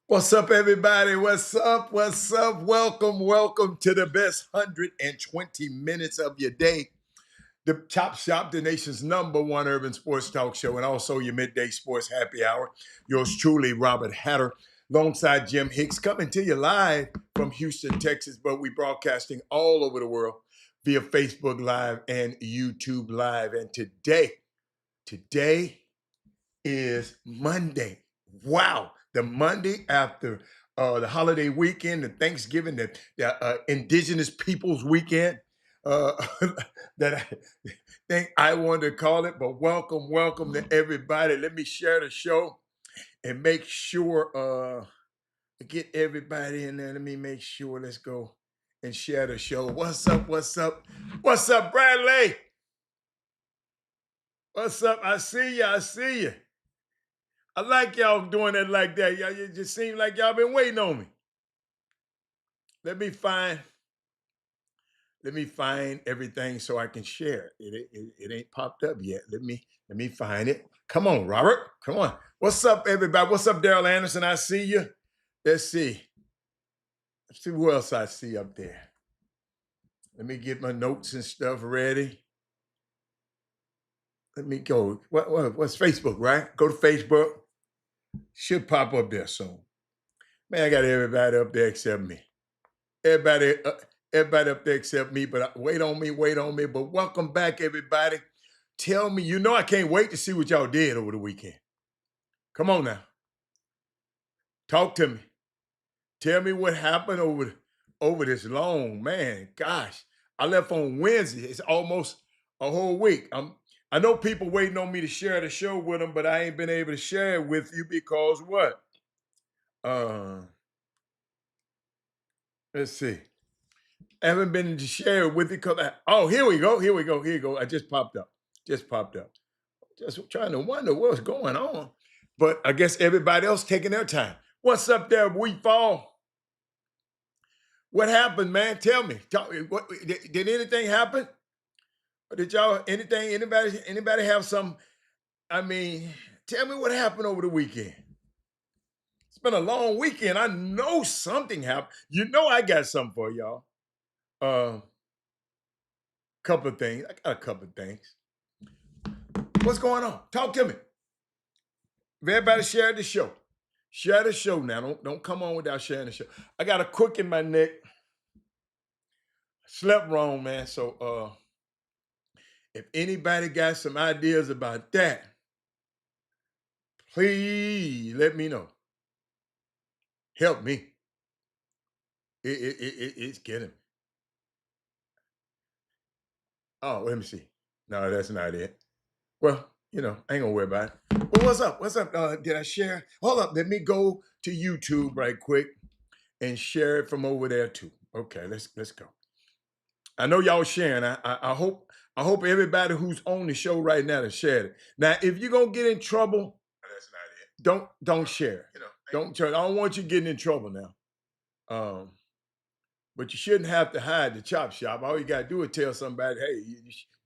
What's up, everybody? What's up? What's up? Welcome to the best 120 minutes of your day. The Chop Shop, the nation's #1 urban sports talk show, and also your midday sports happy hour. Yours truly, Robert Hatter, alongside Jim Hicks, coming to you live from Houston, Texas. But we broadcasting all over the world via Facebook Live and YouTube Live. And today is Monday. Wow, the Monday after the holiday weekend, the Thanksgiving, the Indigenous Peoples Weekend, uh, that I think I wanted to call it. But welcome to everybody. Let me share the show and make sure get everybody in there. Let me make sure. Let's go and share the show. What's up? What's up, Bradley? What's up? I see you. I like y'all doing it like that. Y'all, it just seems like y'all been waiting on me. Let me find everything so I can share it. It ain't popped up yet. Let me find it. Come on, Robert. Come on. What's up, everybody? What's up, Daryl Anderson? I see you. Let's see. Let's see who else I see up there. Let me get my notes and stuff ready. Let me go. What's Facebook, right? Go to Facebook. Should pop up there soon. Man, I got everybody up there except me. Everybody, everybody up there except me, but wait on me. But welcome back, everybody. Tell me, I can't wait to see what y'all did over the weekend. Come on now. Talk to me. Tell me what happened over this long, man. Gosh, I left on Wednesday. It's almost a whole week. I know people waiting on me to share the show with them, but I ain't been able to share it with you because what? Let's see. I haven't been to share it with you because here we go. I just popped up. Just trying to wonder what's going on. But I guess everybody else taking their time. What's up there, Wheat Fall? What happened, man? Tell me. What did anything happen? Or did y'all anybody have some? I mean, tell me what happened over the weekend. It's been a long weekend. I know something happened. I got something for y'all. Couple of things. I got a couple of things. What's going on? Talk to me. Everybody share the show. Share the show now. Don't come on without sharing the show. I got a crook in my neck. Slept wrong, man. So if anybody got some ideas about that, please let me know. Help me. It's getting me. Oh, let me see. No, that's not it. Well, I ain't gonna worry about it. But what's up? Did I share? Hold up. Let me go to YouTube right quick and share it from over there too. Okay, let's go. I know y'all sharing. I hope everybody who's on the show right now to share it. Now, if you're gonna get in trouble, that's not it. Don't share. Don't share. I don't want you getting in trouble now. But you shouldn't have to hide the chop shop. All you gotta do is tell somebody, hey,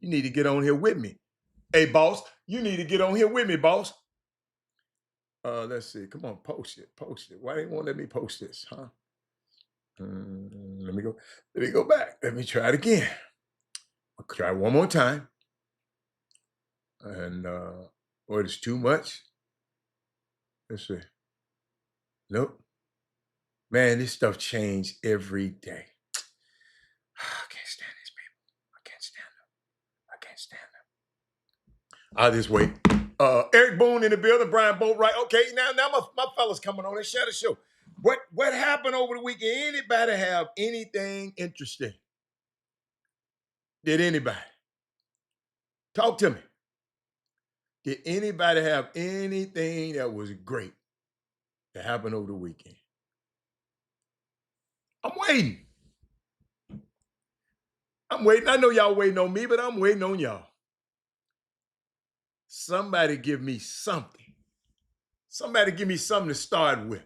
you need to get on here with me. Hey, boss, you need to get on here with me, boss. Let's see. Come on, post it. Why they won't let me post this, huh? Let me go back. Let me try it again. I'll try one more time. And it's too much. Let's see. Nope. Man, this stuff changed every day. I can't stand these people. I can't stand them. I'll just wait. Eric Boone in the building, Brian Boatwright. Okay, now my fellas coming on and share the show. What happened over the weekend? Anybody have anything interesting? Did anybody? Talk to me. Did anybody have anything that was great that happened over the weekend? I'm waiting. I know y'all waiting on me, but I'm waiting on y'all. Somebody give me something. Somebody give me something to start with.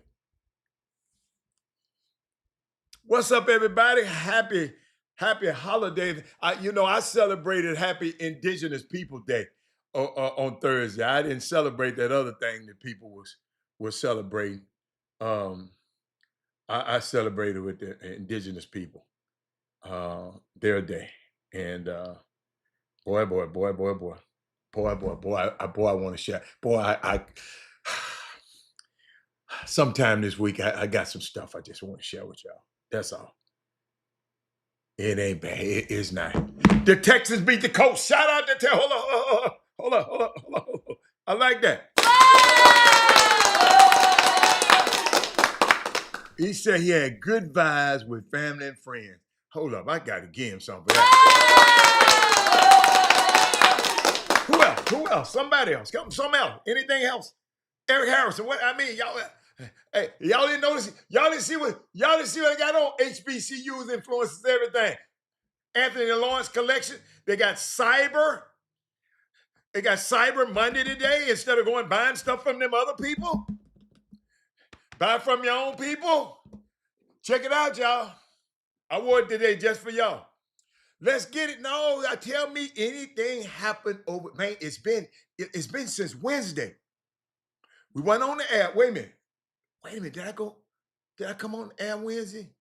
What's up, everybody? Happy holiday. I celebrated Happy Indigenous People Day on Thursday. I didn't celebrate that other thing that people was celebrating. Um, I celebrated with the indigenous people their day, and boy, boy, boy, boy, boy, boy, boy, boy, boy, I want to share. Boy, I sometime this week I got some stuff I just want to share with y'all. That's all. It ain't bad. It is not. The Texans beat the Colts. Shout out to Hold on, hold on, hold on, hold on, hold on. I like that. He said he had good vibes with family and friends. Hold up, I gotta give him something for that. Who else? Who else? Somebody else. Something else. Anything else? Eric Harrison. What I mean, y'all. Hey, y'all didn't notice. Y'all didn't see what I got on. HBCUs influences everything. Anthony and Lawrence collection. They got cyber. They got Cyber Monday today instead of going buying stuff from them other people. Buy from your own people. Check it out, y'all. I wore it today just for y'all. Let's get it. No, tell me anything happened over. Man, it's been since Wednesday. We went on the air. Wait a minute. Did I come on the air Wednesday?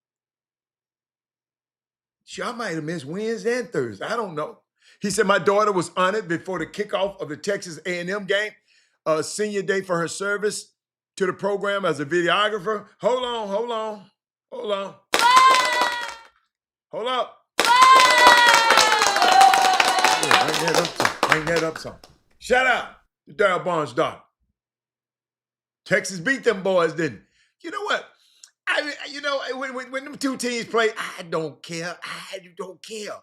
Sure, I might have missed Wednesday and Thursday. I don't know. He said my daughter was honored before the kickoff of the Texas A&M game, senior day for her service to the program as a videographer. Hold on. Hold up. Bring that up some. Shout out to Darryl Barnes' daughter. Texas beat them boys, didn't it? You know what? When them two teams play, I don't care. I don't care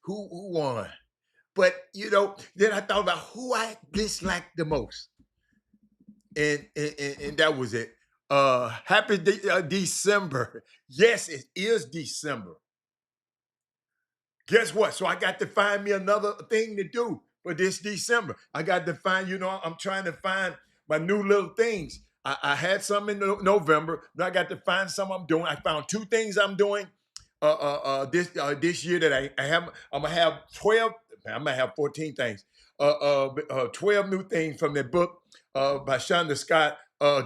who won. But then I thought about who I disliked the most, and that was it. Happy December. Yes, it is December. Guess what? So I got to find me another thing to do for this December. I got to find, I'm trying to find my new little things. I had some in November. Now I got to find some I'm doing. I found two things I'm doing this year that I have. I'm gonna have 12. I'm gonna have 14 things. 12 new things from that book by Shonda Scott.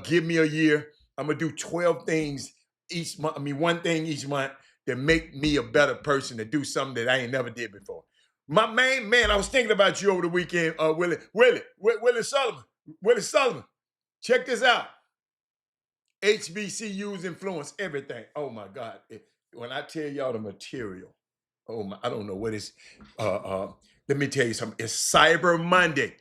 Give me a year. I'm gonna do 12 things each month. I mean, one thing each month that make me a better person to do something that I ain't never did before. My main man, I was thinking about you over the weekend, Willie Sullivan. Willie Sullivan. Check this out. HBCUs influence everything. Oh my God. When I tell y'all the material, I don't know what it's let me tell you something. It's Cyber Monday.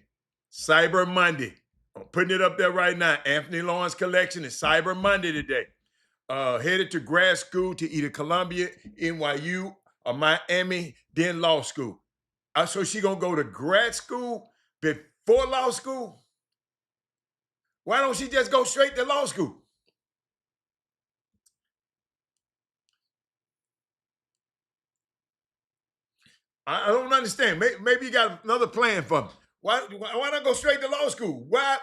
Cyber Monday. I'm putting it up there right now. Anthony Lawrence collection is Cyber Monday today. Headed to grad school to either Columbia, NYU, or Miami, then law school. So she gonna go to grad school before law school? Why don't she just go straight to law school? I don't understand. Maybe you got another plan for me. Why not go straight to law school? Why?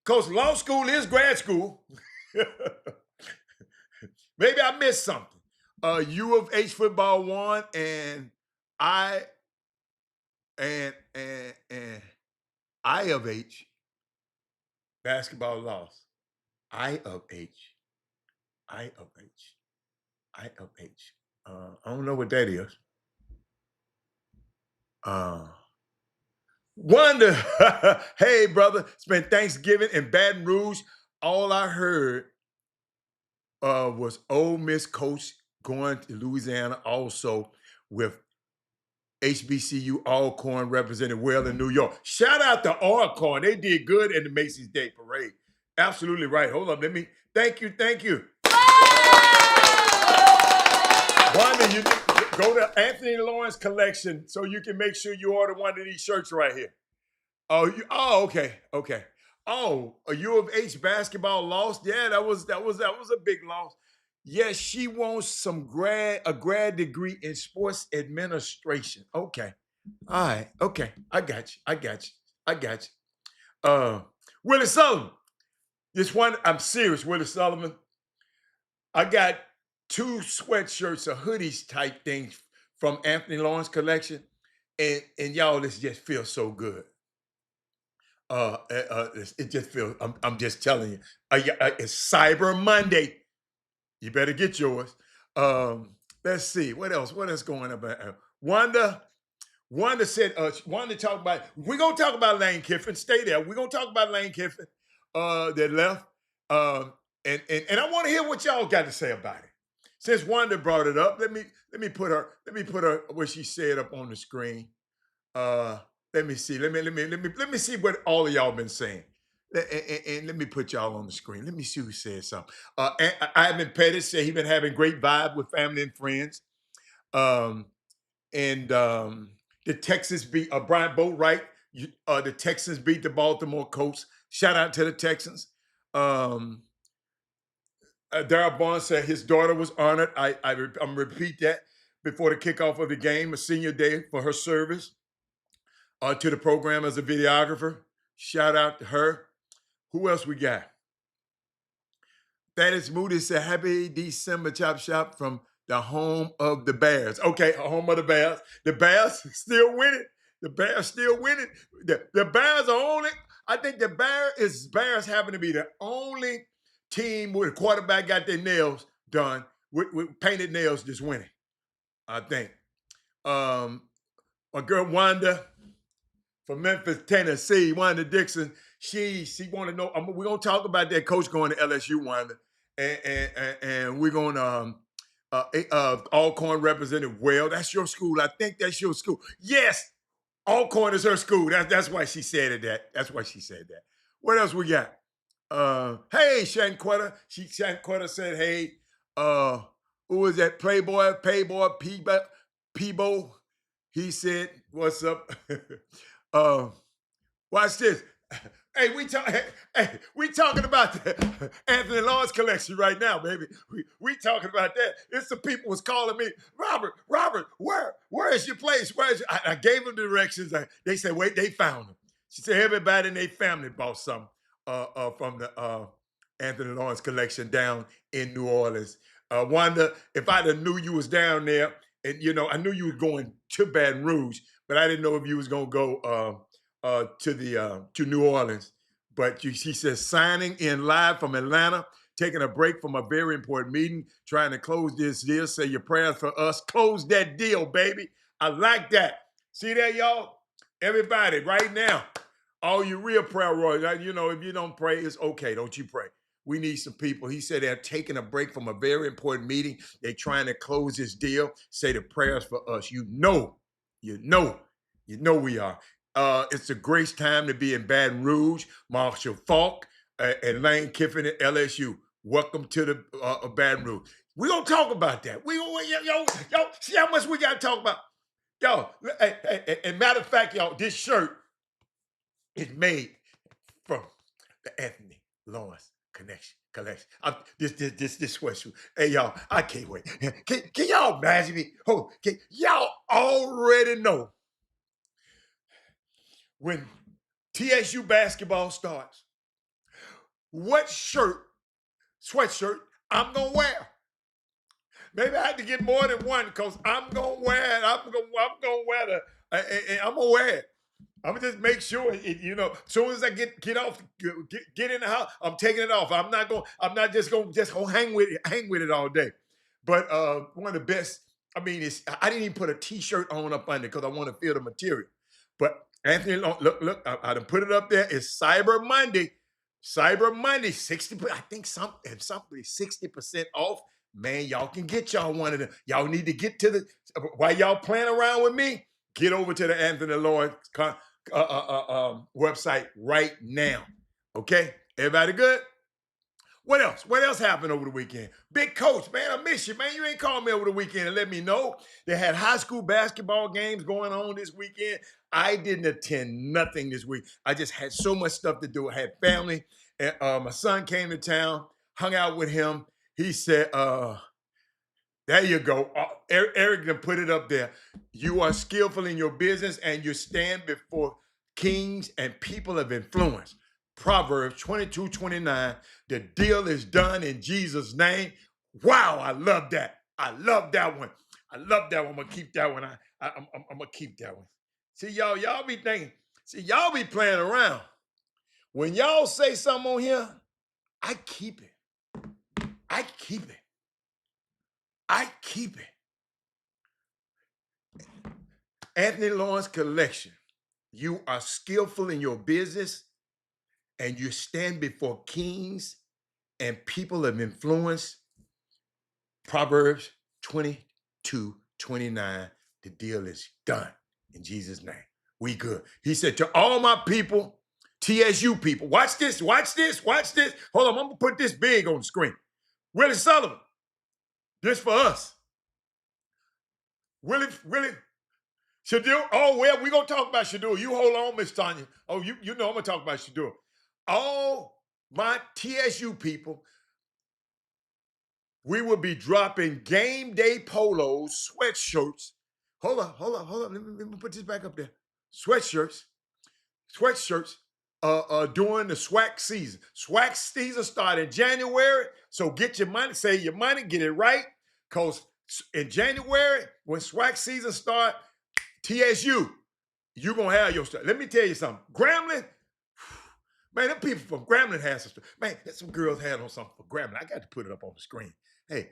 Because law school is grad school. Maybe I missed something. U of H football won, and I of H basketball lost. I of H. I of H. I of H. I don't know what that is. Wonder. Hey, brother. It's been Thanksgiving in Baton Rouge. All I heard was Ole Miss coach going to Louisiana also with HBCU Alcorn represented well in New York. Shout out to Alcorn. They did good in the Macy's Day Parade. Absolutely right. Hold up. Thank you. Wanda, you go to Anthony Lawrence collection so you can make sure you order one of these shirts right here. Okay. Oh, a U of H basketball loss. Yeah, that was a big loss. Yes, she wants a grad degree in sports administration. Okay. All right. Okay. I got you. Willie Sullivan. This one, I'm serious, Willie Sullivan. I got two sweatshirts or hoodies type things from Anthony Lawrence collection. And y'all, this just feels so good. it just feels. I'm just telling you. It's Cyber Monday. You better get yours. Let's see what else. What else going on? Wanda. Wanda said. Wanda talked about. We're gonna talk about Lane Kiffin. Stay there. We're gonna talk about Lane Kiffin. That left. Um, and I want to hear what y'all got to say about it. Since Wanda brought it up, let me put her what she said up on the screen. Uh, let me see. Let me see what all of y'all been saying. And let me put y'all on the screen. Let me see who said something. Ivan Pettis said he been having great vibe with family and friends. Um, and the Texans beat Brian Boatwright. The Texans beat the Baltimore Colts. Shout out to the Texans. Um, Darryl Barnes said his daughter was honored. I'm gonna repeat that before the kickoff of the game, a senior day for her service to the program as a videographer. Shout out to her. Who else we got? Thaddeus Moody said, Happy December, Chop Shop from the home of the Bears. Okay, home of the Bears. The Bears still winning. The Bears still winning. The Bears are only, I think the Bears happen to be the only team where the quarterback got their nails done with painted nails just winning, I think. My girl Wanda from Memphis, Tennessee, Wanda Dixon, she want to know. We're gonna talk about that coach going to LSU, Wanda, and we're gonna Alcorn represented well. That's your school. I think that's your school. Yes, Alcorn is her school. That's why she said it. That's why she said that. What else we got? Hey, Shanquetta. Shanquetta said, hey, who was that? Playboy, Peebo. He said, what's up? Watch this. Hey, we talking about the Anthony Lawrence collection right now, baby. We talking about that. It's some people was calling me, Robert, where is your place? I gave them directions. They said, wait, they found them. She said everybody in their family bought some from the Anthony Lawrence collection down in New Orleans. Wanda, if I'd have knew you was down there, and I knew you was going to Baton Rouge, but I didn't know if you was gonna go to New Orleans. But she says signing in live from Atlanta, taking a break from a very important meeting, trying to close this deal. Say your prayers for us. Close that deal, baby. I like that. See that, y'all? Everybody, right now, all you real prayer warriors, if you don't pray, it's okay. Don't you pray. We need some people. He said they're taking a break from a very important meeting. They're trying to close this deal. Say the prayers for us. You know we are. It's a great time to be in Baton Rouge. Marshall Falk and Lane Kiffin at LSU. Welcome to the Baton Rouge. We're going to talk about that. Y'all, see how much we got to talk about? Y'all, and matter of fact, y'all, this shirt is made from the Anthony Lawrence collection. This sweatshirt. Hey, y'all, I can't wait. Can y'all imagine me? Y'all already know when TSU basketball starts, what sweatshirt I'm gonna wear. Maybe I had to get more than one because I'm gonna wear it. I'm gonna wear I'm gonna wear it. I'm gonna just make sure, as soon as I get off, get in the house, I'm taking it off. I'm not just gonna hang with it all day. But one of the best, I didn't even put a t-shirt on up under because I want to feel the material. But Anthony, look, I done put it up there. It's Cyber Monday. 60, I think something 60% off. Man, y'all can get y'all one of them. Y'all need to get to while y'all playing around with me, get over to the Anthony Lawrence website right now. Okay? Everybody good? What else? What else happened over the weekend? Big Coach, man, I miss you, man. You ain't called me over the weekend and let me know. They had high school basketball games going on this weekend. I didn't attend nothing this week. I just had so much stuff to do. I had family. And my son came to town, hung out with him. He said, there you go. Eric done put it up there. You are skillful in your business and you stand before kings and people of influence. Proverbs 22:29. The deal is done in Jesus' name. Wow, I love that. I love that one. I'm gonna keep that one. I'm gonna keep that one. See, y'all be thinking. See, y'all be playing around. When y'all say something on here, I keep it. I keep it. I keep it. Anthony Lawrence Collection. You are skillful in your business and you stand before kings and people of influence. Proverbs 22:29. The deal is done in Jesus' name. We good. He said to all my people, TSU people, watch this, watch this, watch this. Hold on, I'm gonna put this big on the screen. Willie Sullivan, this for us. Willie, Shadur, oh, well, we're going to talk about Shadur. You hold on, Miss Tanya. Oh, you know I'm going to talk about Shadur. All my TSU people, we will be dropping game day polos, sweatshirts. Hold on. Let me put this back up there. Sweatshirts during the SWAC season. SWAC season start in January, so get your money, save your money, get it right, because in January, when SWAC season start, TSU, you're going to have your stuff. Let me tell you something. Grambling, man, them people from Grambling had some stuff. Man, some girls had on something for Grambling. I got to put it up on the screen. Hey.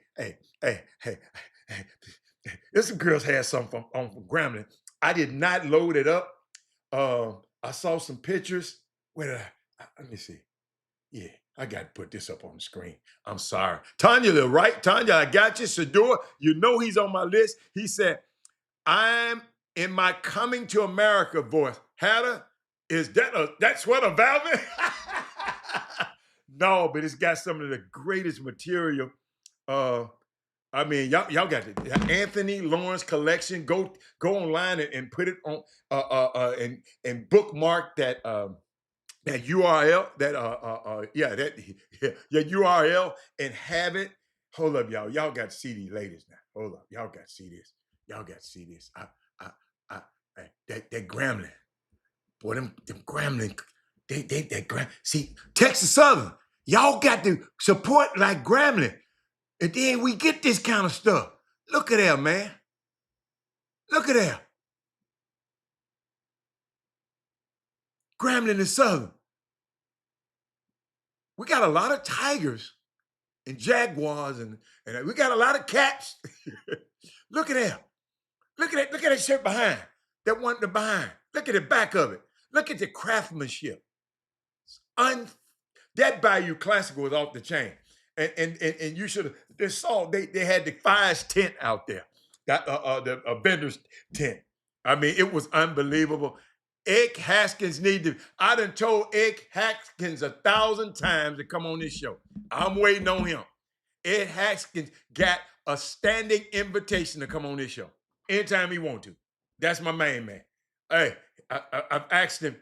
There's some girls had something from Grambling. I did not load it up. I saw some pictures. Wait, let me see. Yeah, I got to put this up on the screen. I'm sorry. Tanya, right? Tanya, I got you. Shador, you know he's on my list. He said, I'm in my coming to America voice. Hatter, is that that sweater velvet? No, but it's got some of the greatest material. I mean, y'all got the Anthony Lawrence Collection. Go online and put it on and bookmark that that URL, that URL and have it. Hold up, y'all. Y'all got to see these ladies now. Hold up, y'all got to see this. Y'all got to see this. That Grambling, boy, them Grambling, see Texas Southern. Y'all got to support like Grambling, and then we get this kind of stuff. Look at that, man. Look at that. Grambling and Southern. We got a lot of tigers and jaguars, and we got a lot of cats. Look at that. Look at that shirt behind. That one the behind. Look at the back of it. Look at the craftsmanship. That Bayou Classical was off the chain. And you should have, they had the Fire's tent out there. The vendor's tent. I mean, it was unbelievable. Egg Haskins I done told Egg Haskins 1,000 times to come on this show. I'm waiting on him. Ed Haskins got a standing invitation to come on this show anytime he want to. That's my main man. Hey, I've asked him,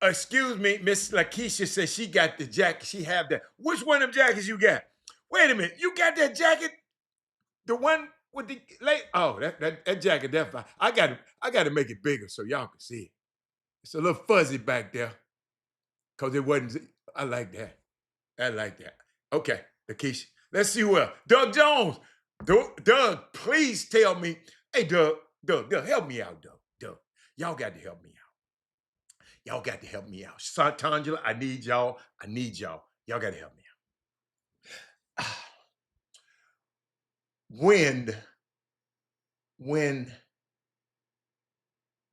excuse me, Miss Lakeisha says she got the jacket. She have that. Which one of them jackets you got? Wait a minute. You got that jacket? The one with the late? Oh, that jacket, that's fine. I got to make it bigger so y'all can see it. It's a little fuzzy back there because it wasn't. I like that. Okay, Lakeisha. Let's see who else. Doug Jones. Doug, please tell me. Hey, Doug, help me out, Doug. Y'all got to help me out. Y'all got to help me out. Santangela, I need y'all. Y'all got to help me out. When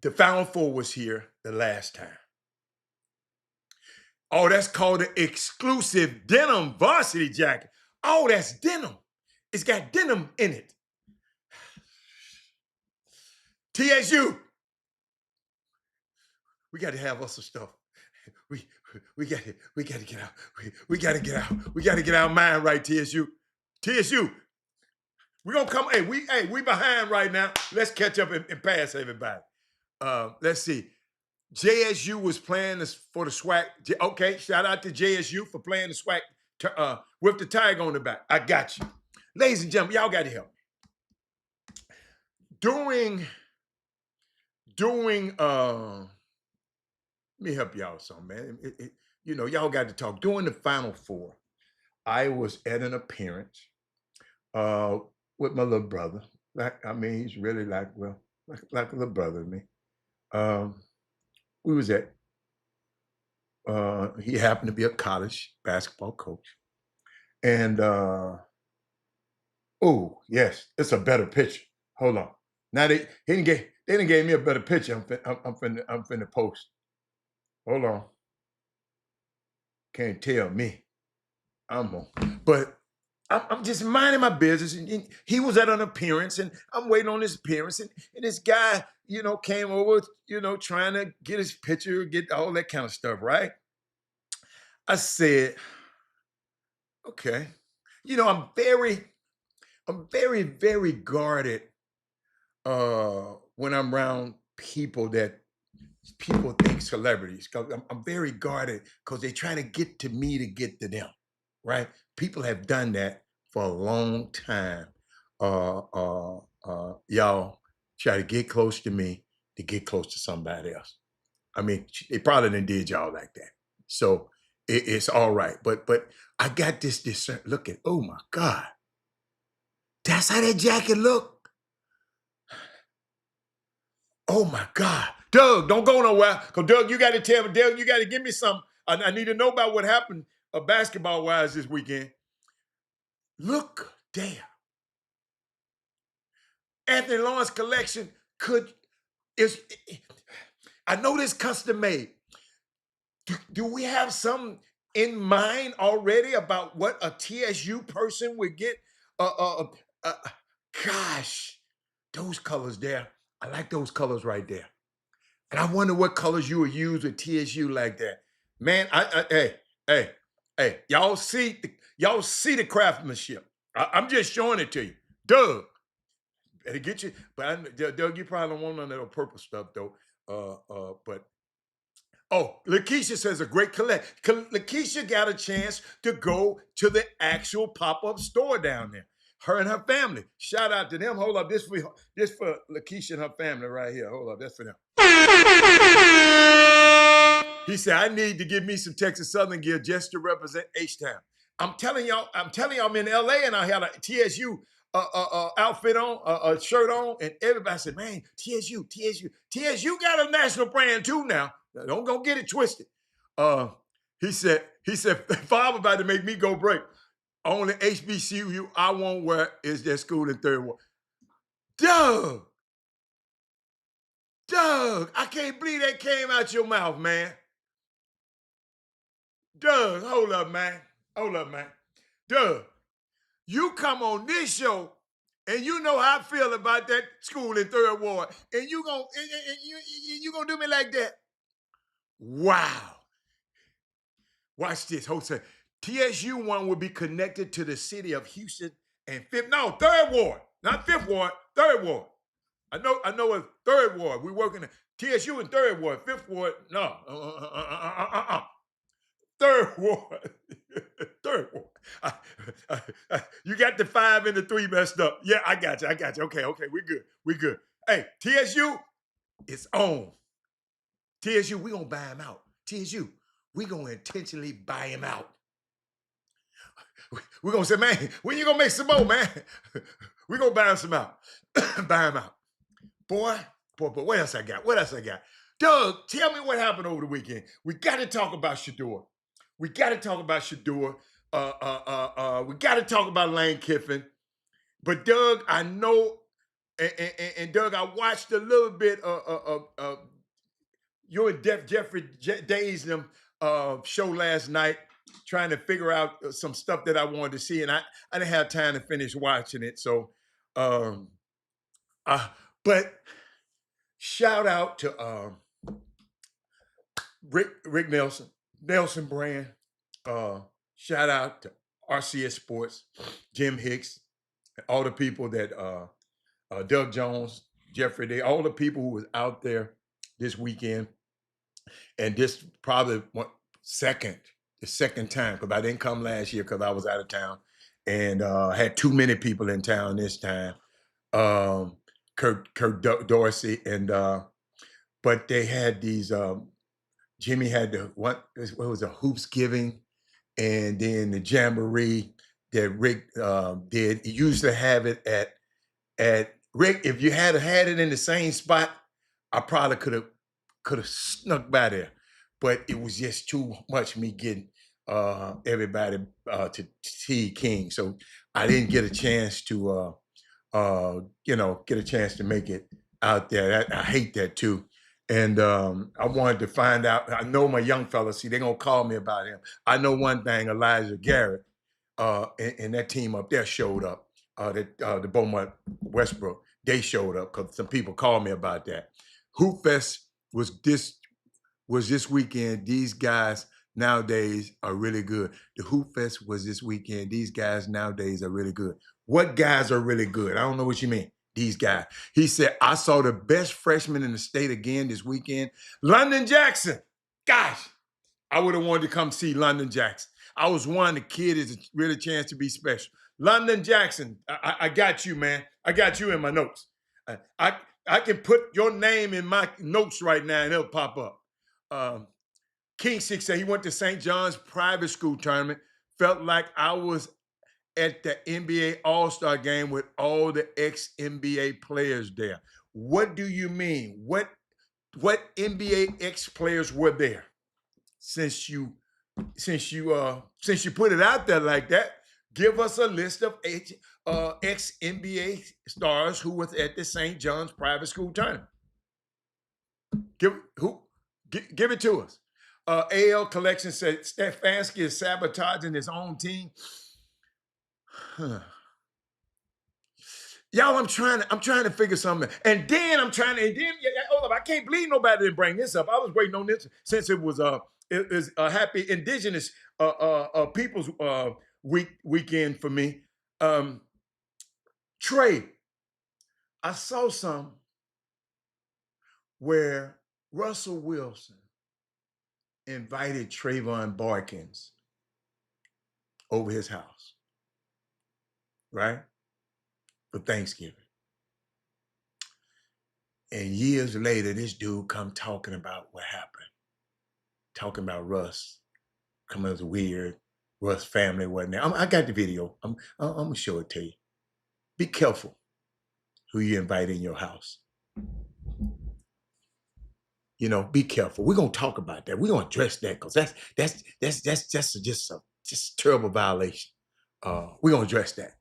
the Final Four was here the last time, oh, that's called an exclusive denim varsity jacket. Oh, that's denim. It's got denim in it. TSU. We got to have us some stuff. We got to get out. We got to get out. We got to get our mind right, TSU. We're gonna come. Hey, we behind right now. Let's catch up and pass everybody. Let's see. JSU was playing for the SWAC. Okay, shout out to JSU for playing the SWAC with the tiger on the back. I got you. Ladies and gentlemen, y'all got to help me. Let me help y'all some, man. Y'all got to talk. During the Final Four, I was at an appearance with my little brother. He's really like a little brother to me. We was at He happened to be a college basketball coach. And oh, yes, it's a better picture. Hold on. Now they didn't gave me a better picture. I'm finna post. Hold on. Can't tell me. But I'm just minding my business. And he was at an appearance, and I'm waiting on this appearance. And this guy, came over, trying to get his picture, get all that kind of stuff, right? I said, okay. I'm very, very guarded when I'm around people that people think celebrities. Because I'm very guarded because they're trying to get to me to get to them, right? People have done that for a long time. Y'all try to get close to me to get close to somebody else. I mean, they probably didn't did y'all like that. So it's all right. But I got this discern. Look at, oh my God. That's how that jacket look. Oh my God. Doug, don't go nowhere. Because Doug, you got to tell me, Doug, you got to give me some. I need to know about what happened basketball-wise this weekend. Look there. Anthony Lawrence collection I know this custom made. Do we have some in mind already about what a TSU person would get? Gosh, those colors there. I like those colors right there. And I wonder what colors you would use with TSU like that. Man, hey, y'all see the craftsmanship. I'm just showing it to you. Doug, better get you. But Doug, you probably don't want none of that purple stuff though. But Lakeisha says a great collect. Lakeisha got a chance to go to the actual pop-up store down there. Her and her family. Shout out to them. Hold up, this for Lakeisha and her family right here. Hold up, that's for them. He said, I need to give me some Texas Southern gear just to represent H-Town. I'm telling y'all, I'm in LA and I had a TSU outfit on, a shirt on, and everybody said, man, TSU got a national brand too now. Don't go get it twisted. He said, Bob about to make me go break. Only HBCU I won't wear is their school in third ward. Doug, I can't believe that came out your mouth, man. Doug, hold up, man. Doug, you come on this show and you know how I feel about that school in third ward, and you gonna do me like that? Wow. Watch this. Jose. TSU one will be connected to the city of Houston and third ward, not fifth ward, third ward. I know it's third ward. We working at TSU in third ward, fifth ward, no. Third ward. Third ward. You got the 5 and the 3 messed up. Yeah, I got you. Okay, we good. Hey, TSU, it's on. TSU, we gonna buy him out. TSU, we gonna intentionally buy him out. We're gonna say, man, when you gonna make some more, man? We gonna buy him some out. Buy him out. Boy, what else I got? Doug, tell me what happened over the weekend. We got to talk about Shador. We got to talk about Lane Kiffin. But Doug, I know, and Doug, I watched a little bit of your and Jeffrey Days show last night, trying to figure out some stuff that I wanted to see, and I didn't have time to finish watching it. So, but shout out to Rick Nelson Brand. Shout out to RCS Sports, Jim Hicks, all the people that Doug Jones, Jeffrey Day, all the people who was out there this weekend. And this probably the second time, because I didn't come last year because I was out of town, and had too many people in town this time. Kurt Dorsey and but they had these. Jimmy had what was a hoops giving, and then the jamboree that Rick did. He used to have it at Rick. If you had it in the same spot, I probably could have snuck by there. but it was just too much me getting everybody to see King. So I didn't get a chance to get a chance to make it out there. I hate that too. And I wanted to find out. I know my young fellas, see, they're gonna call me about him. I know one thing, Elijah Garrett, and that team up there showed up. The Beaumont Westbrook, they showed up because some people called me about that. Hoop Fest was this weekend. These guys nowadays are really good. The Hoop Fest was this weekend. These guys nowadays are really good. What guys are really good? I don't know what you mean. These guys. He said, I saw the best freshman in the state again this weekend. London Jackson. Gosh, I would have wanted to come see London Jackson. I was one, the kid is a really chance to be special. London Jackson, I got you, man. I got you in my notes. I can put your name in my notes right now and it'll pop up. King Six said he went to St. John's private school tournament. Felt like I was at the NBA All-Star game with all the ex-NBA players there. What do you mean? What NBA ex-players were there? Since you put it out there like that, give us a list of ex-NBA stars who was at the St. John's private school tournament. Give it to us. AL Collection said Stefanski is sabotaging his own team. Y'all, I'm trying to figure something out. And then hold up, I can't believe nobody didn't bring this up. I was waiting on this since it was a happy Indigenous Peoples weekend for me. Trey, I saw some where Russell Wilson invited Trayvon Barkins over his house, right? For Thanksgiving. And years later, this dude come talking about what happened. Talking about Russ coming as weird. Russ' family wasn't there. I got the video. I'm gonna show it to you. Be careful who you invite in your house. Be careful. We're gonna talk about that. We're gonna address that because that's just a terrible violation. We're gonna address that.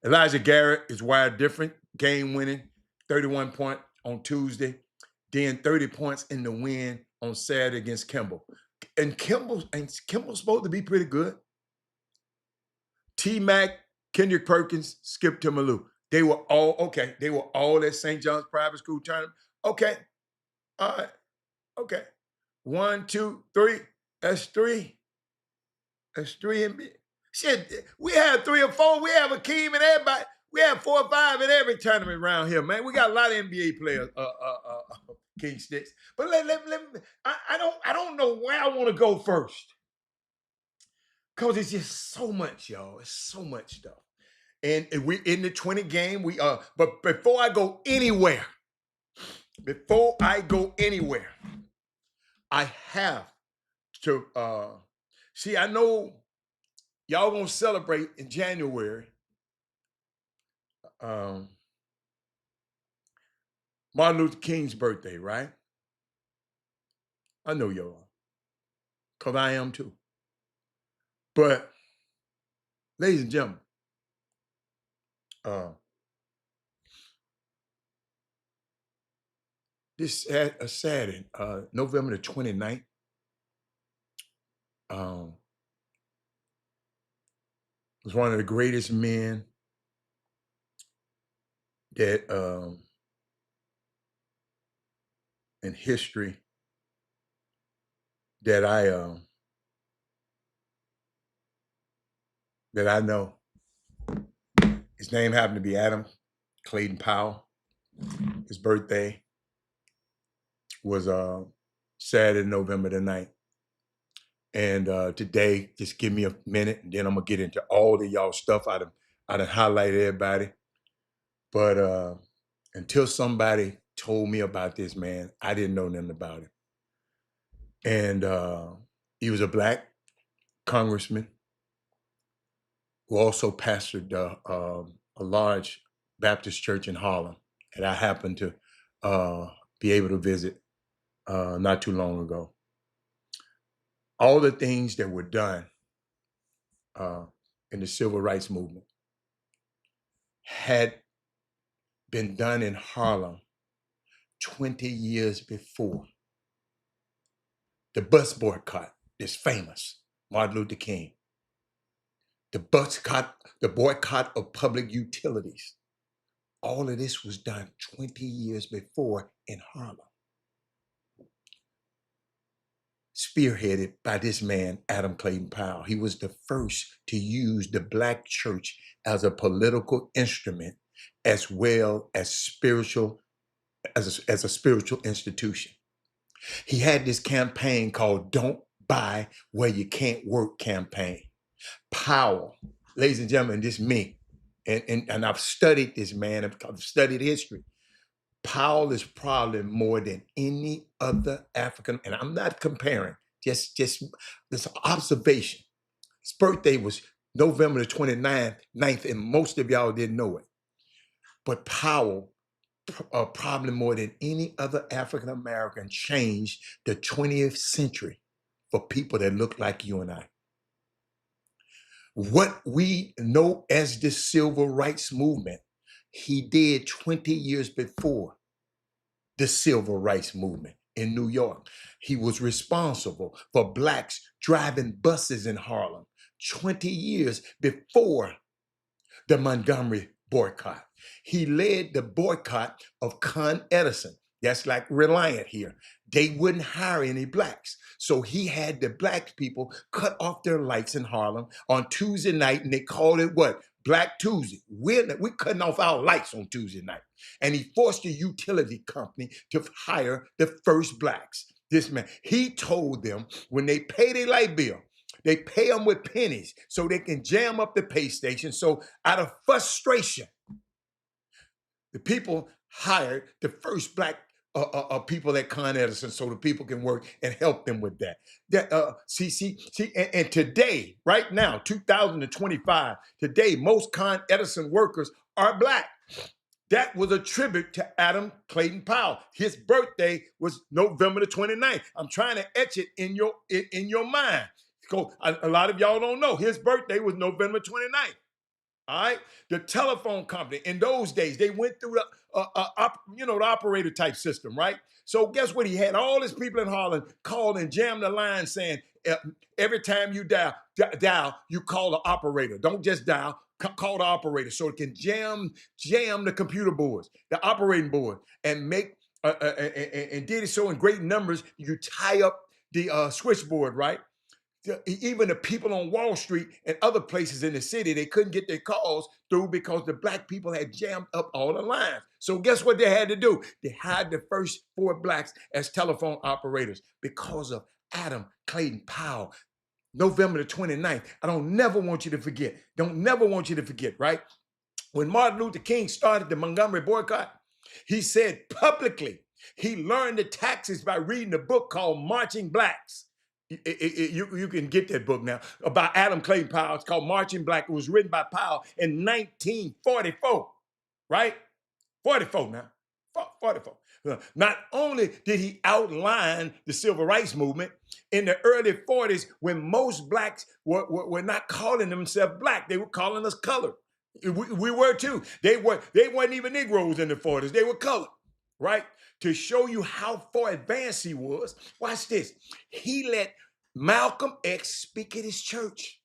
Elijah Garrett is wired different, game winning, 31 point on Tuesday, then 30 points in the win on Saturday against Kimball. And Kimball's supposed to be pretty good. T-Mac, Kendrick Perkins, Skip Malou. They were all okay. They were all at St. John's private school tournament. Okay. All right. Okay. 1, 2, 3. That's 3. That's 3 NBA. Shit, we have 3 or 4. We have Akeem and everybody. We have 4 or 5 in every tournament around here, man. We got a lot of NBA players, King Sticks. But I don't know where I want to go first. Because it's just so much, y'all. It's so much stuff. And we in the 20 game. But before I go anywhere, I have to see, I know y'all gonna celebrate in January. Martin Luther King's birthday, right? I know y'all are. Because I am too. But, ladies and gentlemen, this Saturday, November the 29th, was one of the greatest men that in history that I know. His name happened to be Adam Clayton Powell. His birthday was Saturday, November the 9th. And today, just give me a minute, and then I'm gonna get into all of y'all stuff. I done highlight everybody. But until somebody told me about this man, I didn't know nothing about him. And he was a Black congressman who also pastored a large Baptist church in Harlem that I happened to be able to visit not too long ago. all the things that were done in the civil rights movement had been done in Harlem 20 years before. The bus boycott is famous, Martin Luther King. The boycott of public utilities. All of this was done 20 years before in Harlem. Spearheaded by this man, Adam Clayton Powell. He was the first to use the Black church as a political instrument as well as as a spiritual institution. He had this campaign called Don't Buy Where You Can't Work campaign. Powell, ladies and gentlemen, this me, and I've studied this man, I've studied history. Powell is probably more than any other African, and I'm not comparing, just this observation. His birthday was November the 29th, and most of y'all didn't know it. But Powell, probably more than any other African American, changed the 20th century for people that look like you and I. What we know as the civil rights movement, he did 20 years before the civil rights movement in New York. He was responsible for Blacks driving buses in Harlem 20 years before the Montgomery boycott. He led the boycott of Con Edison. That's like Reliant here. They wouldn't hire any Blacks. So he had the Black people cut off their lights in Harlem on Tuesday night, and they called it what? Black Tuesday. We're cutting off our lights on Tuesday night. And he forced the utility company to hire the first Blacks. This man, he told them when they pay their light bill, they pay them with pennies so they can jam up the pay station. So out of frustration, the people hired the first Black people at Con Edison so the people can work and help them with that. And today, right now, 2025, today, most Con Edison workers are Black. That was a tribute to Adam Clayton Powell. His birthday was November the 29th. I'm trying to etch it in your mind. A lot of y'all don't know. His birthday was November 29th. All right, the telephone company in those days, they went through the operator type system, right? So guess what? He had all his people in Harlem call and jam the line saying, every time you dial, you call the operator. Don't just dial, call the operator so it can jam the computer boards, the operating board, and make and did it so in great numbers. You tie up the switchboard, right? Even the people on Wall Street and other places in the city, they couldn't get their calls through because the Black people had jammed up all the lines. So guess what they had to do? They hired the first 4 Blacks as telephone operators because of Adam Clayton Powell. November the 29th. I don't never want you to forget. Don't never want you to forget, right? When Martin Luther King started the Montgomery boycott, he said publicly he learned the tactics by reading a book called Marching Blacks. You can get that book now about Adam Clayton Powell. It's called Marching Black. It was written by Powell in 1944, right? 44 now, 44. Not only did he outline the civil rights movement in the early 40s when most Blacks were not calling themselves Black, they were calling us colored. We were too. They weren't even Negroes in the 40s. They were colored, right? To show you how far advanced he was, watch this. He let Malcolm X speak at his church.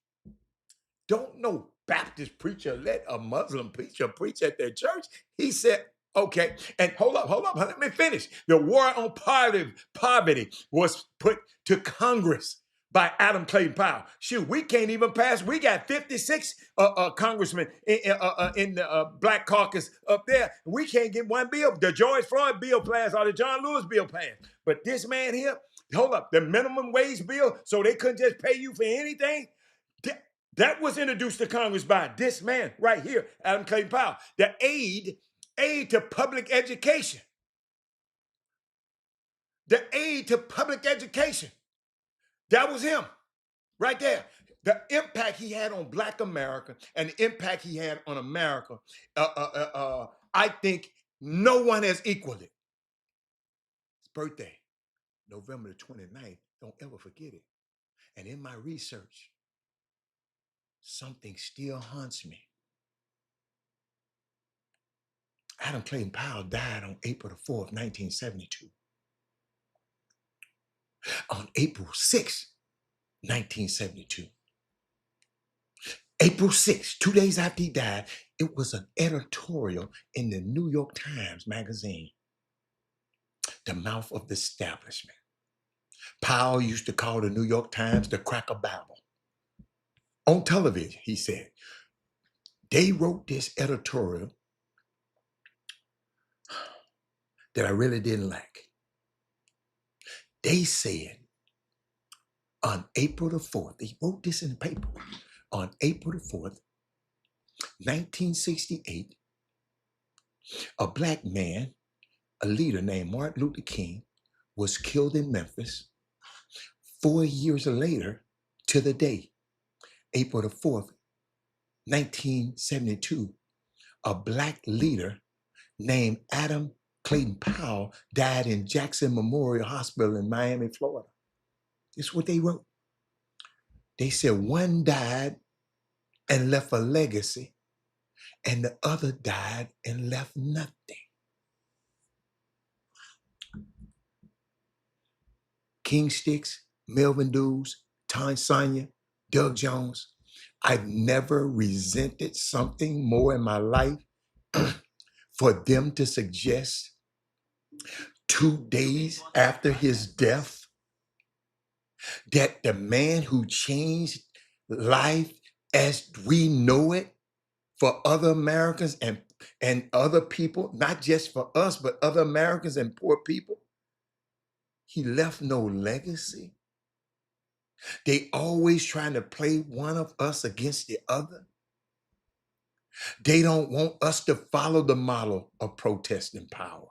Don't no Baptist preacher let a Muslim preacher preach at their church. He said, okay, and hold up, let me finish. The war on poverty was put to Congress by Adam Clayton Powell. Shoot, we can't even pass. We got 56 congressmen in the Black caucus up there. We can't get one bill. The George Floyd bill passed or the John Lewis bill passed. But this man here, hold up, the minimum wage bill, so they couldn't just pay you for anything. That was introduced to Congress by this man right here, Adam Clayton Powell. The aid to public education. The aid to public education. That was him right there. The impact he had on Black America and the impact he had on America, I think no one has equaled it. His birthday, November the 29th. Don't ever forget it. And in my research, something still haunts me. Adam Clayton Powell died on April the 4th, 1972. On April 6th, 1972. April 6th, 2 days after he died, it was an editorial in the New York Times magazine, the mouth of the establishment. Powell used to call the New York Times the Cracker Bible. On television, he said, they wrote this editorial that I really didn't like. They said on April the 4th, they wrote this in the paper, on April the 4th, 1968, a black man, a leader named Martin Luther King, was killed in Memphis. 4 years later, to the day, April the 4th, 1972, a black leader named Adam Clayton Powell died in Jackson Memorial Hospital in Miami, Florida. This is what they wrote. They said one died and left a legacy, and the other died and left nothing. King Sticks, Melvin Dews, Sonia, Doug Jones. I've never resented something more in my life for them to suggest 2 days after his death that the man who changed life as we know it for other Americans and other people, not just for us, but other Americans and poor people, he left no legacy. They always trying to play one of us against the other. They don't want us to follow the model of protest and power.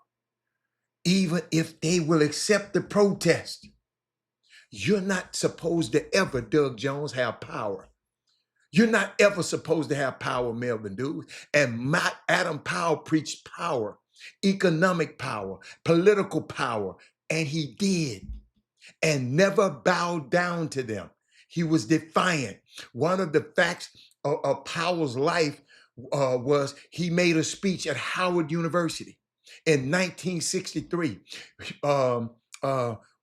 Even if they will accept the protest, you're not supposed to ever, Doug Jones, have power. You're not ever supposed to have power, Melvin Dews. And Adam Powell preached power, economic power, political power, and he did, and never bowed down to them. He was defiant. One of the facts of Powell's life was he made a speech at Howard University in 1963,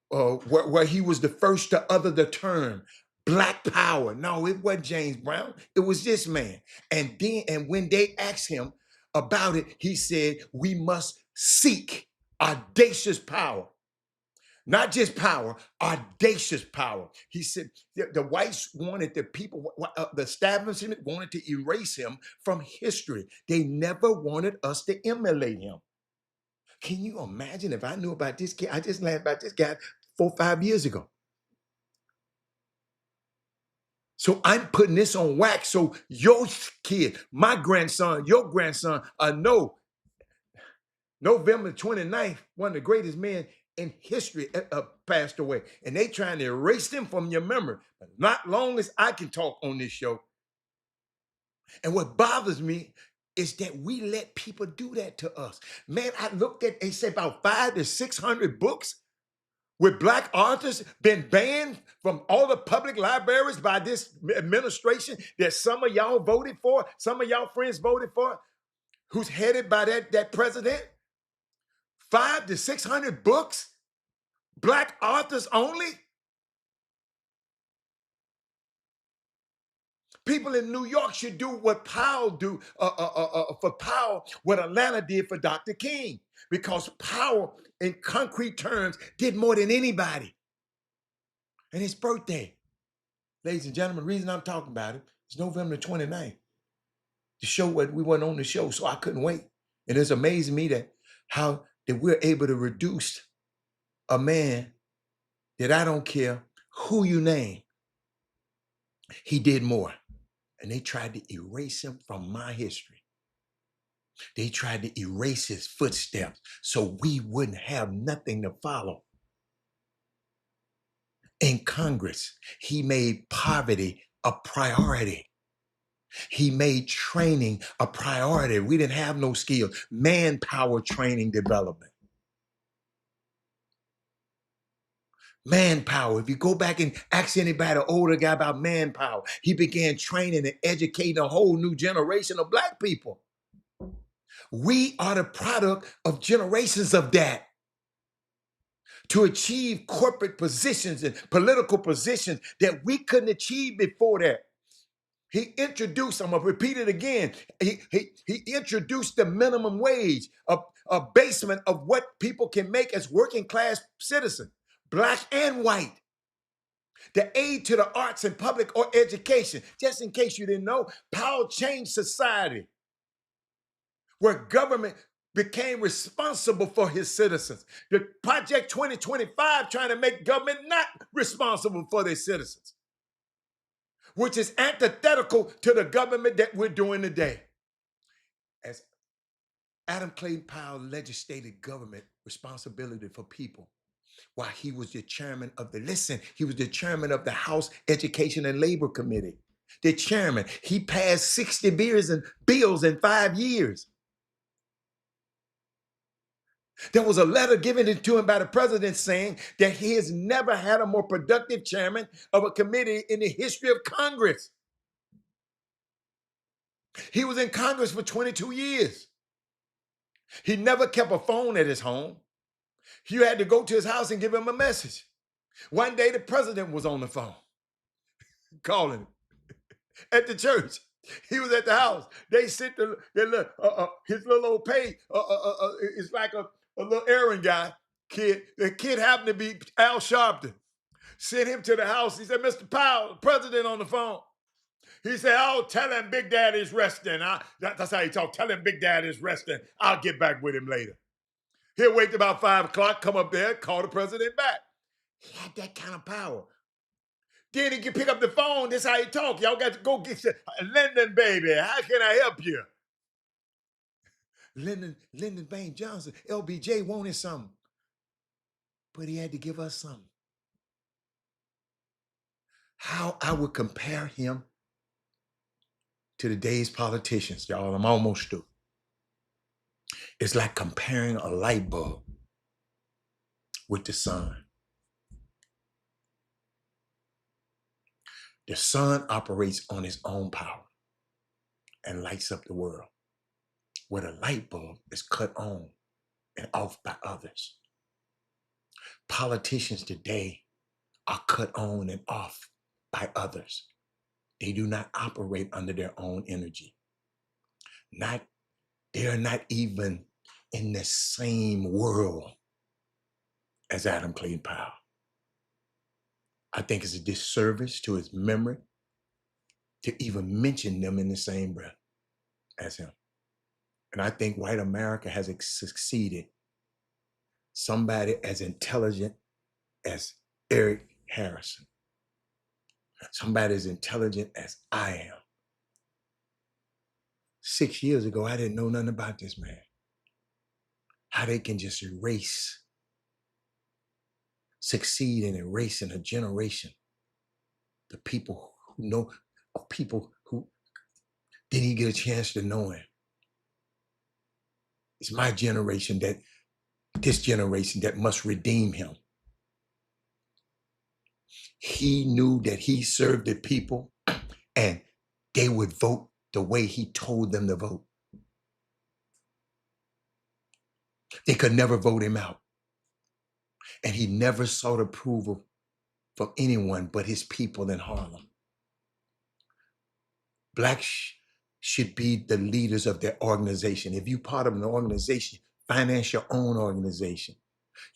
where he was the first to utter the term Black Power. No, it wasn't James Brown. It was this man. And when they asked him about it, he said, we must seek audacious power. Not just power, audacious power. He said the whites wanted the people, the establishment wanted to erase him from history. They never wanted us to emulate him. Can you imagine if I knew about this kid? I just learned about this guy 4 or 5 years ago. So I'm putting this on wax so your kid, my grandson, your grandson, know November 29th, one of the greatest men in history passed away. And they trying to erase them from your memory. But not long as I can talk on this show. And what bothers me is that we let people do that to us. Man, I looked at, they say about 500 to 600 books with black authors been banned from all the public libraries by this administration that some of y'all voted for, some of y'all friends voted for, who's headed by that president. 500 to 600 books, black authors only. People in New York should do what Powell do for Powell, what Atlanta did for Dr. King, because Powell, in concrete terms, did more than anybody. And his birthday, ladies and gentlemen, the reason I'm talking about it is November 29th. The show, we weren't on the show, so I couldn't wait. And it's amazing me that how that we're able to reduce a man that I don't care who you name. He did more. And they tried to erase him from my history. They tried to erase his footsteps so we wouldn't have nothing to follow. In Congress, he made poverty a priority. He made training a priority. We didn't have no skills. Manpower training development. Manpower. If you go back and ask anybody, an older guy, about manpower, he began training and educating a whole new generation of Black people. We are the product of generations of that. To achieve corporate positions and political positions that we couldn't achieve before that. He introduced, I'm going to repeat it again, he introduced the minimum wage, a basement of what people can make as working class citizens, Black and white. The aid to the arts and public or education. Just in case you didn't know, Powell changed society where government became responsible for his citizens. The Project 2025 trying to make government not responsible for their citizens, which is antithetical to the government that we're doing today. As Adam Clayton Powell legislated government responsibility for people, while he was the chairman of he was the chairman of the House Education and Labor Committee. The chairman, he passed 60 bills in 5 years. There was a letter given to him by the president saying that he has never had a more productive chairman of a committee in the history of Congress. He was in Congress for 22 years. He never kept a phone at his home. You had to go to his house and give him a message. One day the president was on the phone calling him at the church. He was at the house. They sent his little old page. It's like a little errand guy kid. The kid happened to be Al Sharpton. Sent him to the house. He said, "Mr. Powell, the president on the phone." He said, "Oh, tell him Big Daddy's resting." That's how he talked. "Tell him Big Daddy's resting. I'll get back with him later." He'll wait till about 5 o'clock, come up there, call the president back. He had that kind of power. Then he can pick up the phone. This is how he talk. "Y'all got to go get your Lyndon, baby. How can I help you?" Lyndon Baines Johnson, LBJ wanted something. But he had to give us something. How I would compare him to today's politicians, y'all, I'm almost through. It's like comparing a light bulb with the sun. The sun operates on its own power and lights up the world, where the light bulb is cut on and off by others. Politicians today are cut on and off by others. They do not operate under their own energy. They are not even in the same world as Adam Clayton Powell. I think it's a disservice to his memory to even mention them in the same breath as him. And I think white America has succeeded somebody as intelligent as Eric Harrison, somebody as intelligent as I am. 6 years ago, I didn't know nothing about this man. How they can just succeed in erasing a generation. The people who know, of people who didn't get a chance to know him. It's my generation this generation that must redeem him. He knew that he served the people and they would vote the way he told them to vote. They could never vote him out. And he never sought approval from anyone but his people in Harlem. Blacks should be the leaders of their organization. If you're part of an organization, finance your own organization.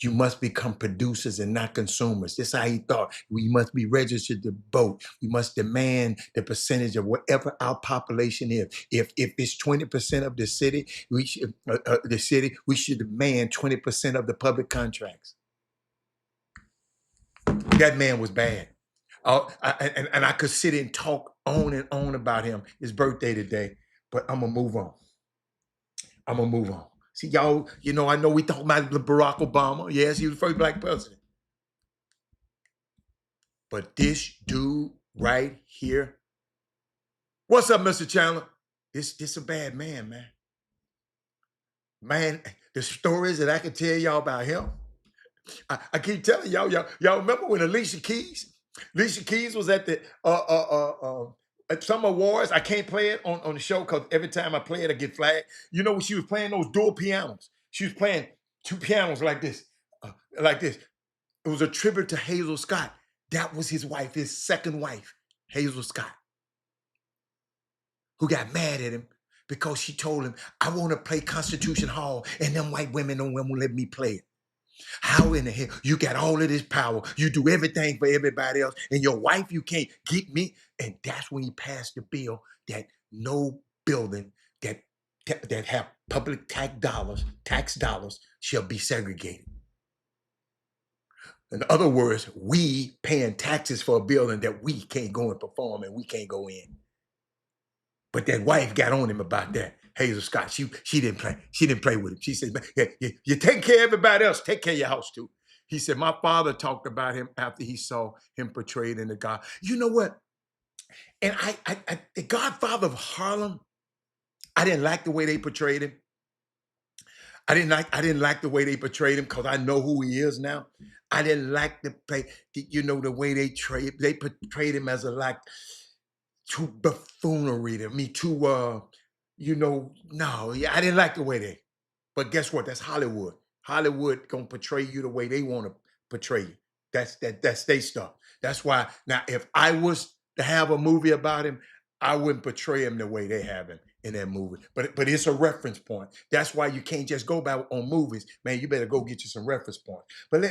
You must become producers and not consumers. This is how he thought. We must be registered to vote. We must demand the percentage of whatever our population is. If it's 20% of the city, we should demand 20% of the public contracts. That man was bad. And I could sit and talk on and on about him. His birthday today, but I'm gonna move on. See, y'all, I know we talk about Barack Obama. Yes, he was the first Black president. But this dude right here, what's up, Mr. Chandler? This a bad man, man. Man, the stories that I can tell y'all about him, I keep telling y'all remember when Alicia Keys was at the at some awards. I can't play it on the show because every time I play it, I get flagged. You know when she was playing those dual pianos, she was playing two pianos like this, like this. It was a tribute to Hazel Scott. That was his wife, his second wife, Hazel Scott, who got mad at him because she told him, I want to play Constitution Hall, and them white women don't want to let me play it. How in the hell? You got all of this power. You do everything for everybody else. And your wife, you can't keep me. And that's when he passed the bill that no building that have public tax dollars shall be segregated. In other words, we paying taxes for a building that we can't go and perform and we can't go in. But that wife got on him about that. Hazel Scott, she didn't play. She didn't play with him. She said, you take care of everybody else. Take care of your house too. He said, my father talked about him after he saw him portrayed in the God. You know what? And the Godfather of Harlem, I didn't like the way they portrayed him. I didn't like the way they portrayed him because I know who he is now. I didn't like the way they portrayed him as a too buffoonery to me, no, yeah, I didn't like the way they. But guess what? That's Hollywood. Hollywood gonna portray you the way they want to portray you. That's their stuff. That's why now, if I was to have a movie about him, I wouldn't portray him the way they have him in that movie. But it's a reference point. That's why you can't just go by on movies, man. You better go get you some reference points. But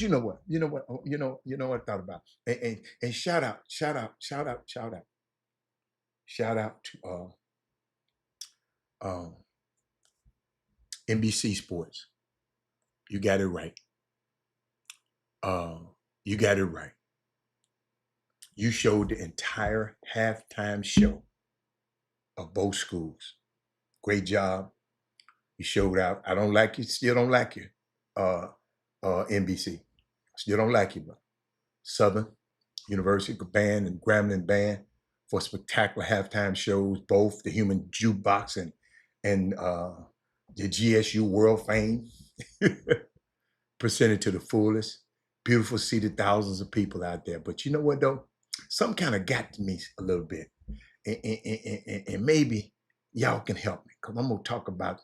you know what? What I thought about. And shout out to NBC Sports. You got it right. You got it right. You showed the entire halftime show of both schools. Great job. You showed out. I don't like you. Still don't like you. NBC. Still don't like you, but Southern University Band and Grambling Band for spectacular halftime shows, both the Human Jukebox and the GSU World Fame. Presented to the fullest. Beautiful seated thousands of people out there. But you know what though? Some kind of got to me a little bit. And maybe y'all can help me because I'm going to talk about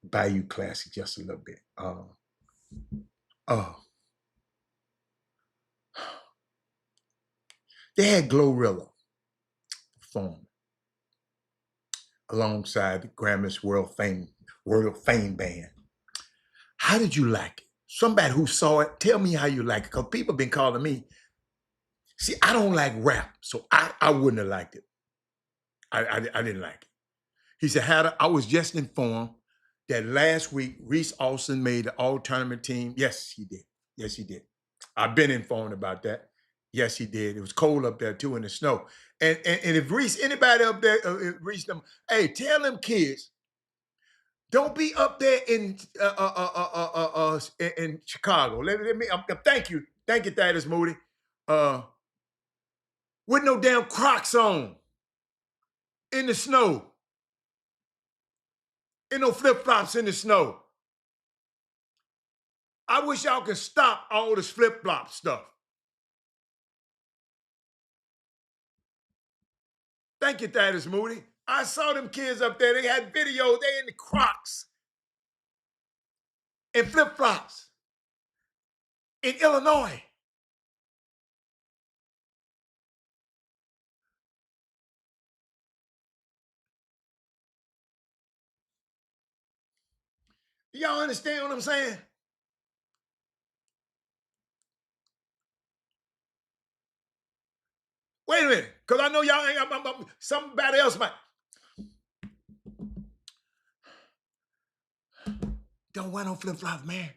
Bayou Classic just a little bit. They had Glorilla perform alongside the Grammys World Fame Band. How did you like it? Somebody who saw it, tell me how you like it. Because people been calling me. See, I don't like rap, so I wouldn't have liked it. I didn't like it. He said, I was just informed that last week Reese Austin made the all-tournament team. Yes, he did. Yes, he did. I've been informed about that. Yes, he did. It was cold up there too in the snow. And if Reese, anybody up there, Reese them, hey, tell them kids, don't be up there in Chicago. Let me. Thank you, Thaddeus Moody. With no damn Crocs on in the snow, in no flip flops in the snow. I wish y'all could stop all this flip flop stuff. Thank you, Thaddeus Moody. I saw them kids up there. They had videos. They in the Crocs and flip flops in Illinois. Y'all understand what I'm saying? Wait a minute, because I know y'all ain't. Somebody else might. Don't wear no flip flops, man.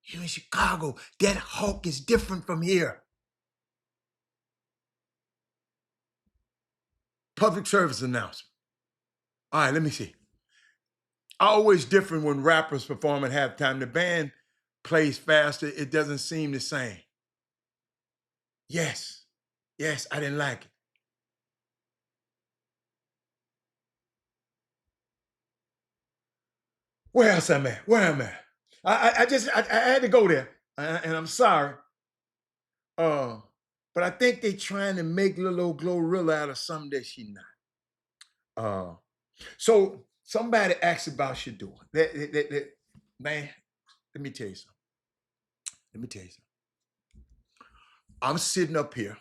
You in Chicago. That hawk is different from here. Public service announcement. All right, let me see. Always different when rappers perform at halftime. The band plays faster. It doesn't seem the same. Yes, I didn't like it. Where else am I? Where am I? I had to go there, and I'm sorry. But I think they trying to make little old Glorilla out of something that she not. So somebody asked about Shador. Man, let me tell you something. Let me tell you something. I'm sitting up here.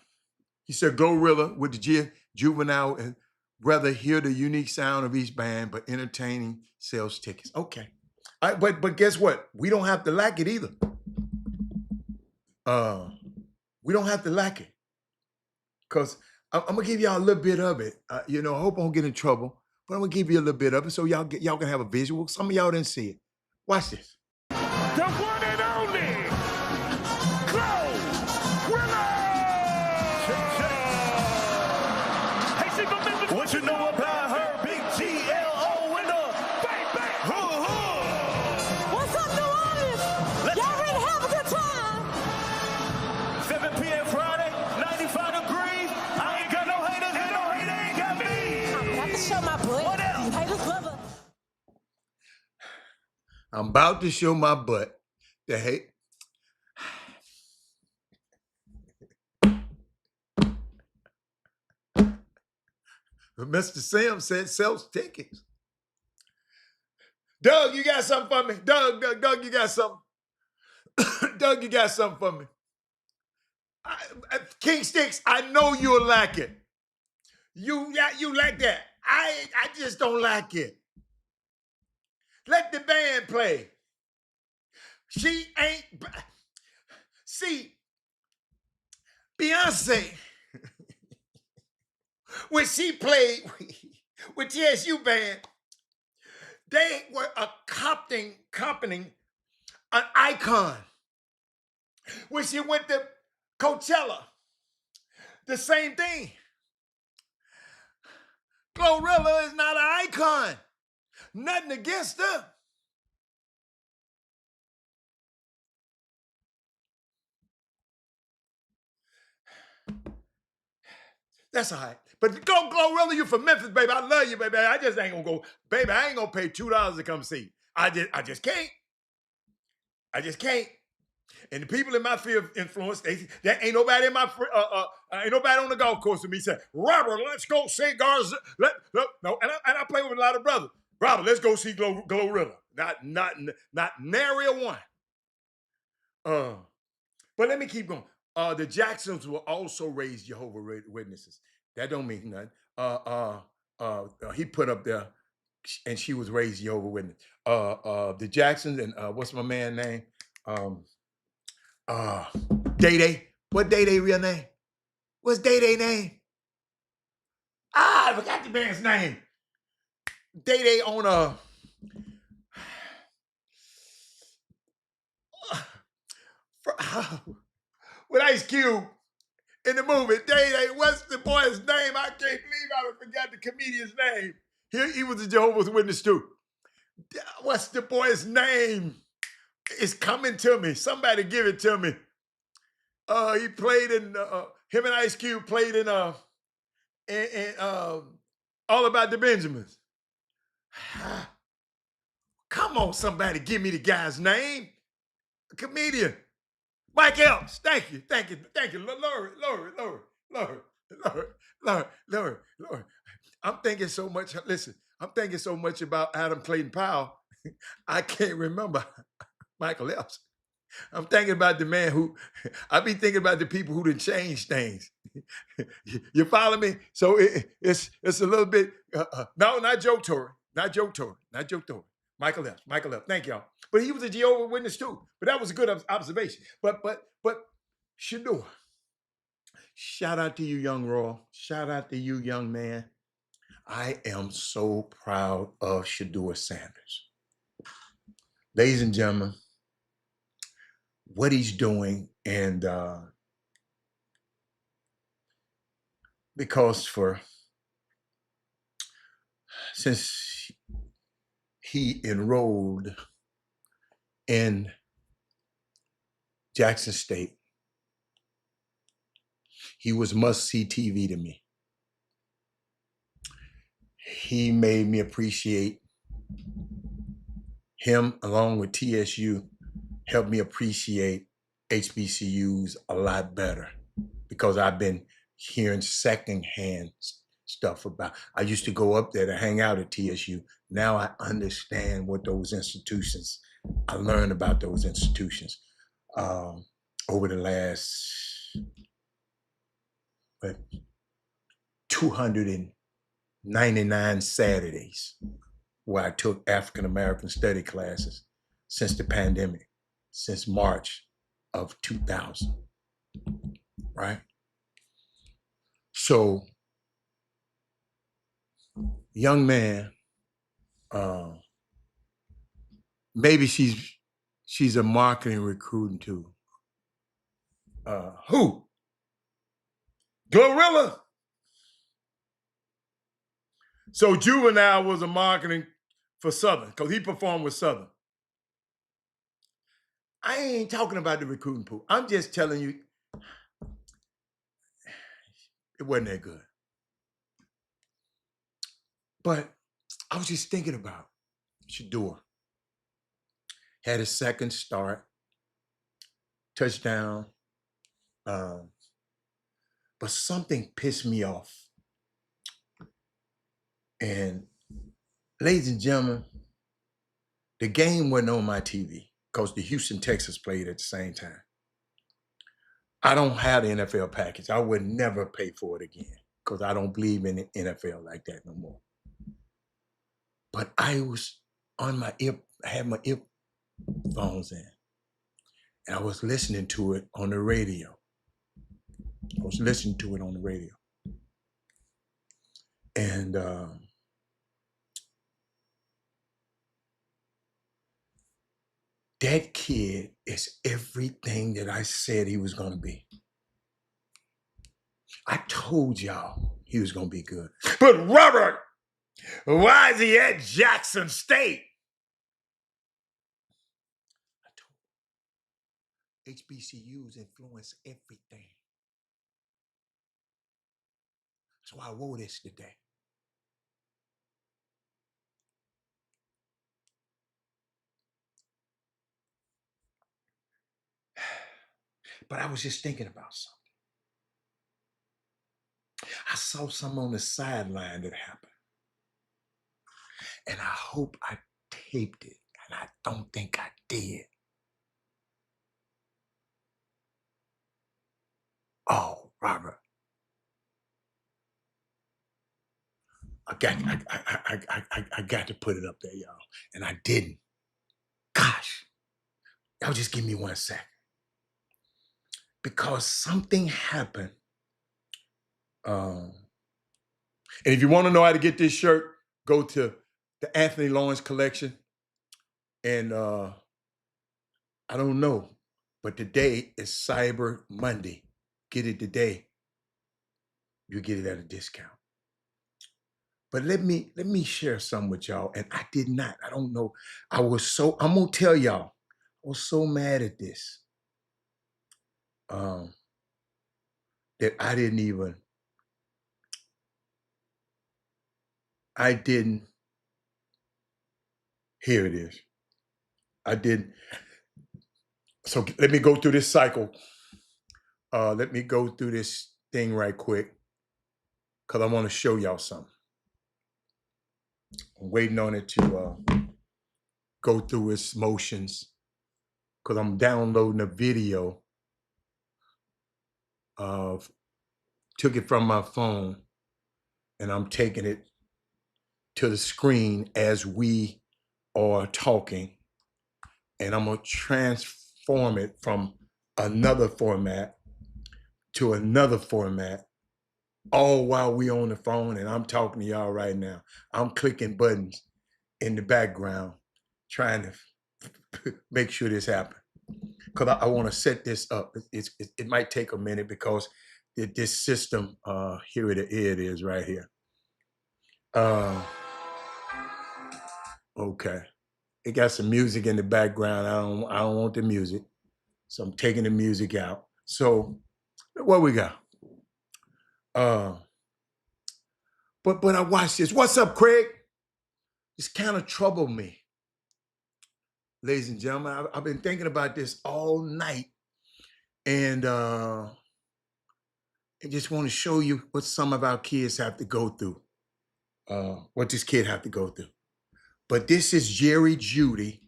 He said, Glorilla with the juvenile and rather hear the unique sound of each band, but entertaining sales tickets. Okay. But guess what? We don't have to like it either. We don't have to like it. Because I'm gonna give y'all a little bit of it. I hope I don't get in trouble, but I'm gonna give you a little bit of it so y'all can have a visual. Some of y'all didn't see it. Watch this. The one and only Glorilla! Hey, single members, what you know about her? Big GLO winner. Bang, bang. What's up, New Orleans? Y'all ready to have a good time? 7 p.m. Friday, 95 degrees. I ain't got no haters, and no hater ain't got me. I have to show my butt. What else? You haters love us. I'm about to show my butt. The hate. Mr. Sims said sells tickets. Doug, you got something for me? Doug, you got something? Doug, you got something for me? King Sticks, I know you'll like it. You like that. I just don't like it. Let the band play. She ain't. See, Beyonce, when she played with TSU band, they were accompanying an icon. When she went to Coachella, the same thing. Glorilla is not an icon. Nothing against her. That's all right. But go, Glorilla, you from Memphis, baby. I love you, baby. I just ain't gonna go, baby. I ain't gonna pay $2 to come see you. I just can't. I just can't. And the people in my field of influence, there ain't nobody in my ain't nobody on the golf course with me saying, Robert, let's go see Garza. No, and I play with a lot of brothers. Robert, let's go see Glorilla. Not nary a one. But let me keep going. The Jacksons will also raise Jehovah's Witnesses. That don't mean nothing. He put up there, and she was raised Jehovah's Witness. The Jacksons and what's my man name? Day Day. What Day Day real name? What's Day Day name? I forgot the man's name. Day Day on with Ice Cube in the movie. Day Day, what's the boy's name? I can't believe I forgot the comedian's name. He was a Jehovah's Witness too. What's the boy's name? It's coming to me. Somebody give it to me. He played in him and Ice Cube played in All About the Benjamins. Come on, somebody give me the guy's name. A comedian. Mike Epps. Thank you. Lord. I'm thinking so much. Listen, I'm thinking so much about Adam Clayton Powell. I can't remember Michael Epps. I'm thinking about the man who, I be thinking about the people who done changed things. You follow me? So it's a little bit, no, not Joe Torre. Michael Epps. Thank y'all. But he was a Jehovah's Witness too. But that was a good observation. But Shador, shout out to you, young Royal. Shout out to you, young man. I am so proud of Shador Sanders. Ladies and gentlemen, what he's doing, and because since he enrolled in Jackson State, he was must-see TV to me. He made me appreciate him along with TSU helped me appreciate HBCUs a lot better because I've been hearing secondhand stuff about. I used to go up there to hang out at TSU. Now I understand what those institutions. I learned about those institutions over the last 299 Saturdays where I took African American study classes since the pandemic, since March of 2000, right? So, young man, maybe she's a marketing recruiting too. Who? Glorilla. So Juvenile was a marketing for Southern because he performed with Southern. I ain't talking about the recruiting pool. I'm just telling you, it wasn't that good. But I was just thinking about Shador. Had his second start, touchdown. But something pissed me off. And ladies and gentlemen, the game wasn't on my TV because the Houston Texans played at the same time. I don't have the NFL package. I would never pay for it again because I don't believe in the NFL like that no more. But I was on my had my earphones in, and I was listening to it on the radio. And that kid is everything that I said he was going to be. I told y'all he was going to be good. But Robert, why is he at Jackson State? I told HBCUs influence everything. That's why I wore this today. But I was just thinking about something. I saw something on the sideline that happened. And I hope I taped it. And I don't think I did. Oh, Robert. I got to put it up there, y'all. And I didn't. Gosh. Y'all just give me 1 second. Because something happened. And if you want to know how to get this shirt, go to the Anthony Lawrence collection. And I don't know, but today is Cyber Monday. Get it today. You get it at a discount. But let me share some with y'all. And I did not. I don't know. I'm gonna tell y'all, I was so mad at this. That I didn't. Here it is. I didn't. So let me go through this cycle. Let me go through this thing right quick because I want to show y'all something. I'm waiting on it to go through its motions because I'm downloading a video took it from my phone and I'm taking it to the screen as we are talking, and I'm gonna transform it from another format to another format, all while we on the phone and I'm talking to y'all right now. I'm clicking buttons in the background, trying to make sure this happens. Because I want to set this up. It might take a minute because this system, here it is right here. Okay. It got some music in the background. I don't want the music. So I'm taking the music out. So what we got? But I watched this. What's up, Craig? This kind of troubled me. ladies and gentlemen. I've been thinking about this all night, and I just want to show you what some of our kids have to go through. What this kid have to go through. But this is Jerry Judy,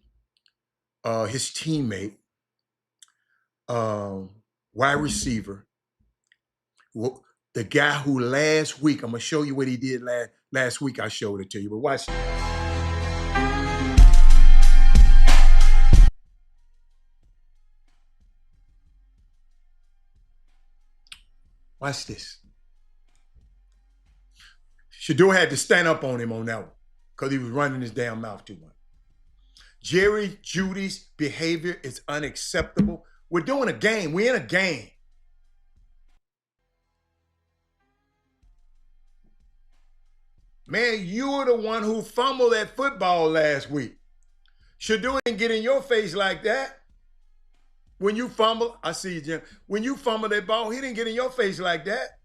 his teammate, wide receiver. The guy who last week, I'm gonna show you what he did last week. I showed it to you, but watch. Watch this. Shador had to stand up on him on that one because he was running his damn mouth too much. Jerry Judy's behavior is unacceptable. We're doing a game. We're in a game. Man, you were the one who fumbled that football last week. Shador didn't get in your face like that. When you fumble, I see you, Jim. When you fumble that ball, he didn't get in your face like that.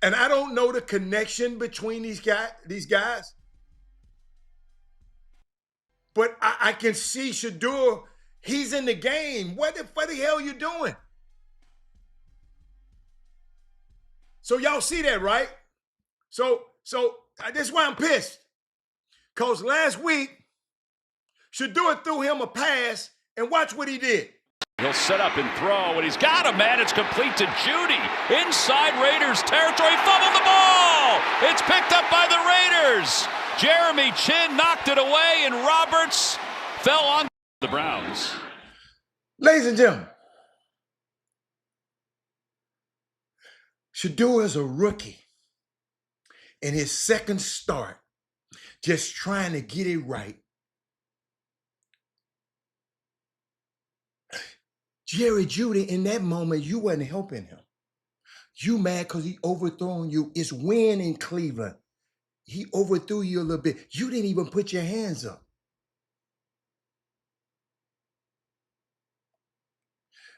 And I don't know the connection between these guys. But I can see Shador, he's in the game. What the hell are you doing? So y'all see that, right? So that's why I'm pissed. Because last week, Shador threw him a pass, and watch what he did. He'll set up and throw, and he's got a man. It's complete to Judy. Inside Raiders territory, fumbled the ball. It's picked up by the Raiders. Jeremy Chin knocked it away, and Roberts fell on the Browns. Ladies and gentlemen, Shador is a rookie in his second start, just trying to get it right. Jerry Judy, in that moment, you wasn't helping him. You mad because he overthrown you. It's win in Cleveland. He overthrew you a little bit. You didn't even put your hands up.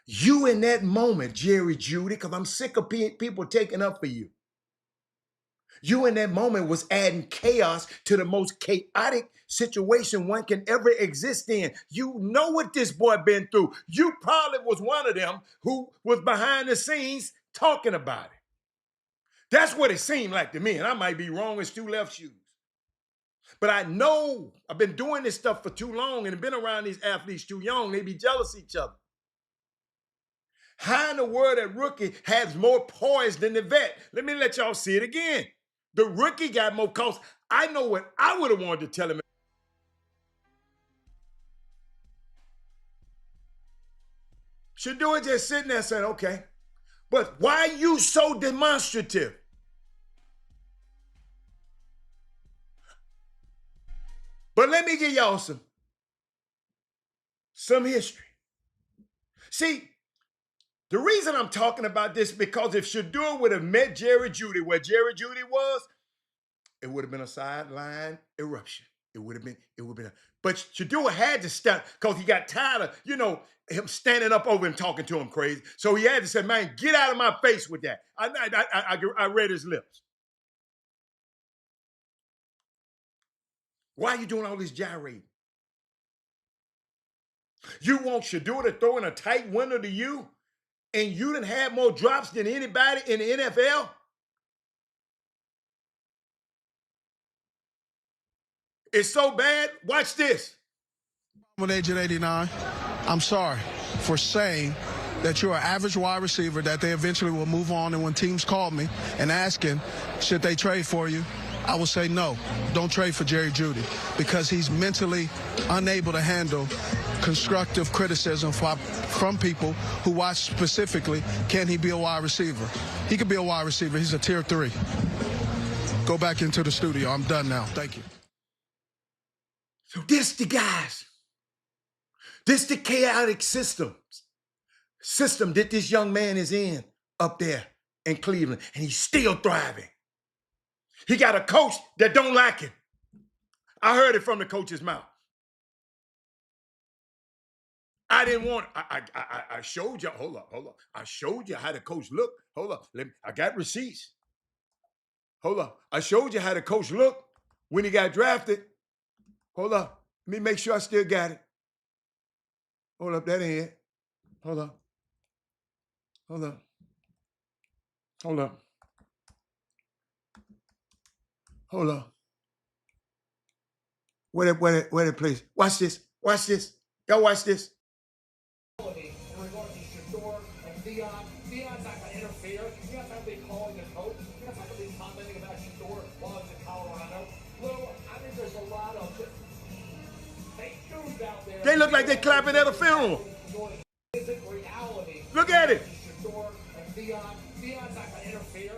You in that moment, Jerry Judy, because I'm sick of people taking up for you. You in that moment was adding chaos to the most chaotic situation one can ever exist in. You know what this boy been through. You probably was one of them who was behind the scenes talking about it. That's what it seemed like to me, and I might be wrong as two left shoes. But I know I've been doing this stuff for too long and been around these athletes too young. They be jealous of each other. How in the world that rookie has more poise than the vet? Let me let y'all see it again. The rookie got more calls. I know what I would have wanted to tell him. Shador just sitting there saying, okay, but why are you so demonstrative? But let me give y'all some history. See, the reason I'm talking about this because if Shador would have met Jerry Judy where Jerry Judy was, it would have been a sideline eruption. It would have been, but Shador had to stop because he got tired of, him standing up over him talking to him crazy. So he had to say, man, get out of my face with that. I read his lips. Why are you doing all this gyrating? You want Shador to throw in a tight window to you? And you done had more drops than anybody in the NFL? It's so bad. Watch this. I'm at age of 89. I'm sorry for saying that you're an average wide receiver, that they eventually will move on. And when teams call me and asking, should they trade for you? I will say no, don't trade for Jerry Judy because he's mentally unable to handle constructive criticism from people who watch specifically, can he be a wide receiver? He could be a wide receiver. He's a tier 3. Go back into the studio. I'm done now. Thank you. So this the guys. This the chaotic system that this young man is in up there in Cleveland, and he's still thriving. He got a coach that don't like him. I heard it from the coach's mouth. I didn't want. I showed you. Hold up. I showed you how the coach looked. Hold up. I got receipts. Hold up. I showed you how the coach looked when he got drafted. Hold up. Let me make sure I still got it. Hold up, that ain't it. Hold up. Hold up. Hold up. Hold up. Where it, please? Watch this. Watch this. Y'all watch this. In regard to Shador and Dion's not going to interfere. You're not going to be calling the coach. You're not going to be commenting about Shador while he's in Colorado. Well, I think there's a lot of fake news out there. They look like they're clapping at a funeral. Isn't reality. Look at it. Shador and Dion's not going to interfere.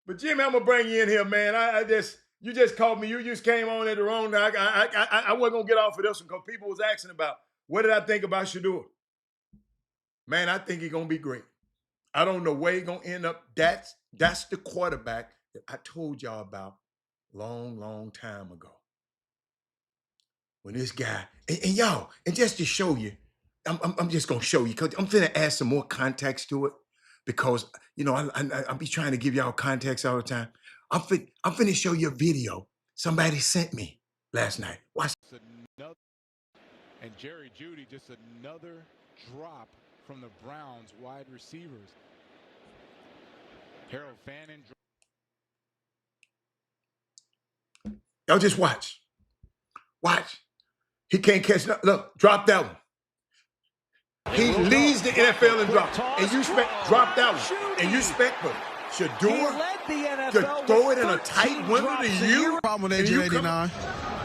But Jimmy, I'm gonna bring you in here, man. You just called me. You just came on at the wrong time. I wasn't gonna get off of this one because people was asking about what did I think about Shador. Man, I think he's gonna be great. I don't know where he's gonna end up. That's the quarterback that I told y'all about long time ago. When this guy and y'all, and just to show you, I'm just gonna show you because I'm finna add some more context to it because you know I be trying to give y'all context all the time. I'm finna show you a video somebody sent me last night. Watch. And Jerry Jeudy, just another drop from the Browns wide receivers. Harold Fannin. Y'all just watch. Watch. He can't catch. Look, drop that one. He leads the NFL in drop. And you expect drop that one. And you expect for Shador to throw it in a tight window to you? Problem with AJ89,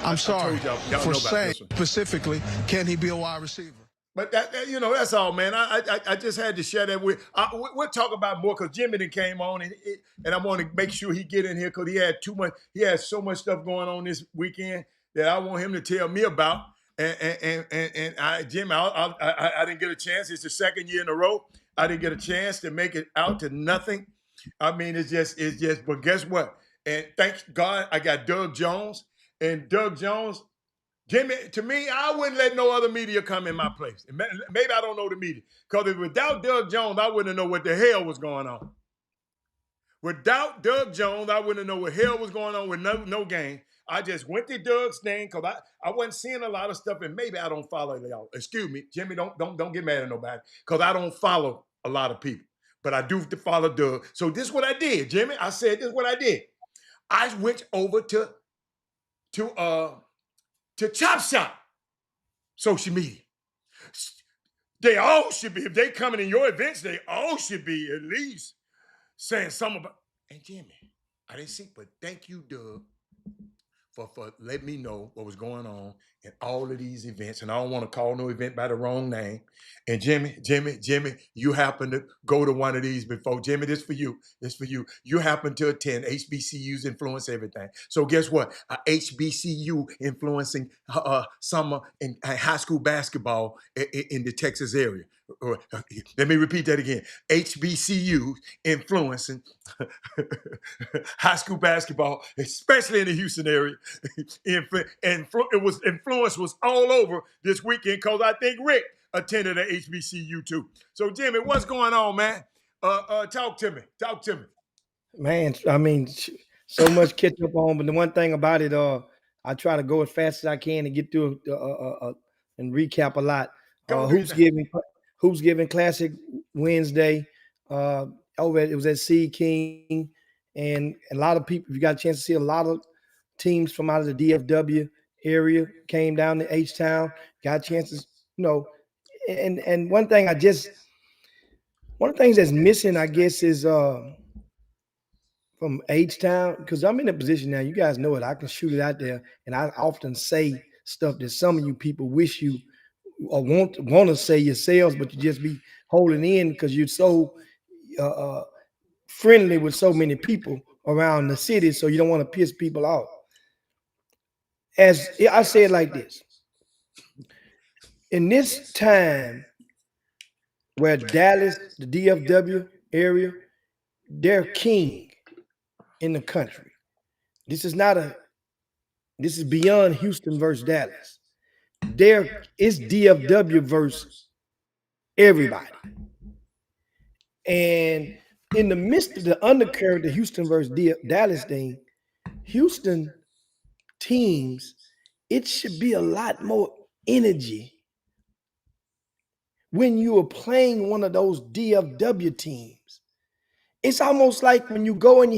I'm sorry y'all for know about saying this one. specifically, can he be a wide receiver? But that's all, man. I just had to share that with. We'll talk about more because Jimmy then came on and I want to make sure he get in here because he had too much. He had so much stuff going on this weekend that I want him to tell me about. Jimmy, I didn't get a chance. It's the second year in a row I didn't get a chance to make it out to nothing. I mean, it's just. But guess what? And thank God I got Doug Jones and Doug Jones. Jimmy, to me, I wouldn't let no other media come in my place. Maybe I don't know the media. Because without Doug Jones, I wouldn't know what the hell was going on. Without Doug Jones, I wouldn't know what hell was going on with no game. I just went to Doug's thing because I wasn't seeing a lot of stuff, and maybe I don't follow y'all. Excuse me, Jimmy, don't get mad at nobody because I don't follow a lot of people. But I do follow Doug. So this is what I did, Jimmy. I said this is what I did. I went over to Chop Shop social media. They all should be, if they coming in your events, they all should be at least saying something about. And Jimmy, I didn't see, but thank you, Doug, for letting me know what was going on in all of these events. And I don't want to call no event by the wrong name. And Jimmy, you happen to go to one of these before. Jimmy, this for you. This for you. You happen to attend. HBCUs influence everything. So guess what? HBCU influencing summer and high school basketball in the Texas area. Let me repeat that again. HBCU influencing high school basketball, especially in the Houston area. Influence was all over this weekend because I think Rick attended an HBCU too. So Jimmy, what's going on, man? Talk to me. Man, I mean, so much catch up on, but the one thing about it, I try to go as fast as I can and get through and recap a lot. Hoops Giving Classic Wednesday. It was at Sea King, and a lot of people. You got a chance to see a lot of teams from out of the DFW area came down to H-Town. Got chances, and one of the things that's missing, I guess, is from H-Town, because I'm in a position now, you guys know it, I can shoot it out there, and I often say stuff that some of you people wish you or want to say yourselves, but you just be holding in because you're so friendly with so many people around the city, so you don't want to piss people off. As I say it like this, in this time where Dallas, the DFW area, they're king in the country. This is beyond Houston versus Dallas. There is DFW versus everybody. And in the midst of the undercurrent, the Houston versus Dallas thing, Houston teams, it should be a lot more energy when you are playing one of those DFW teams. It's almost like when you go and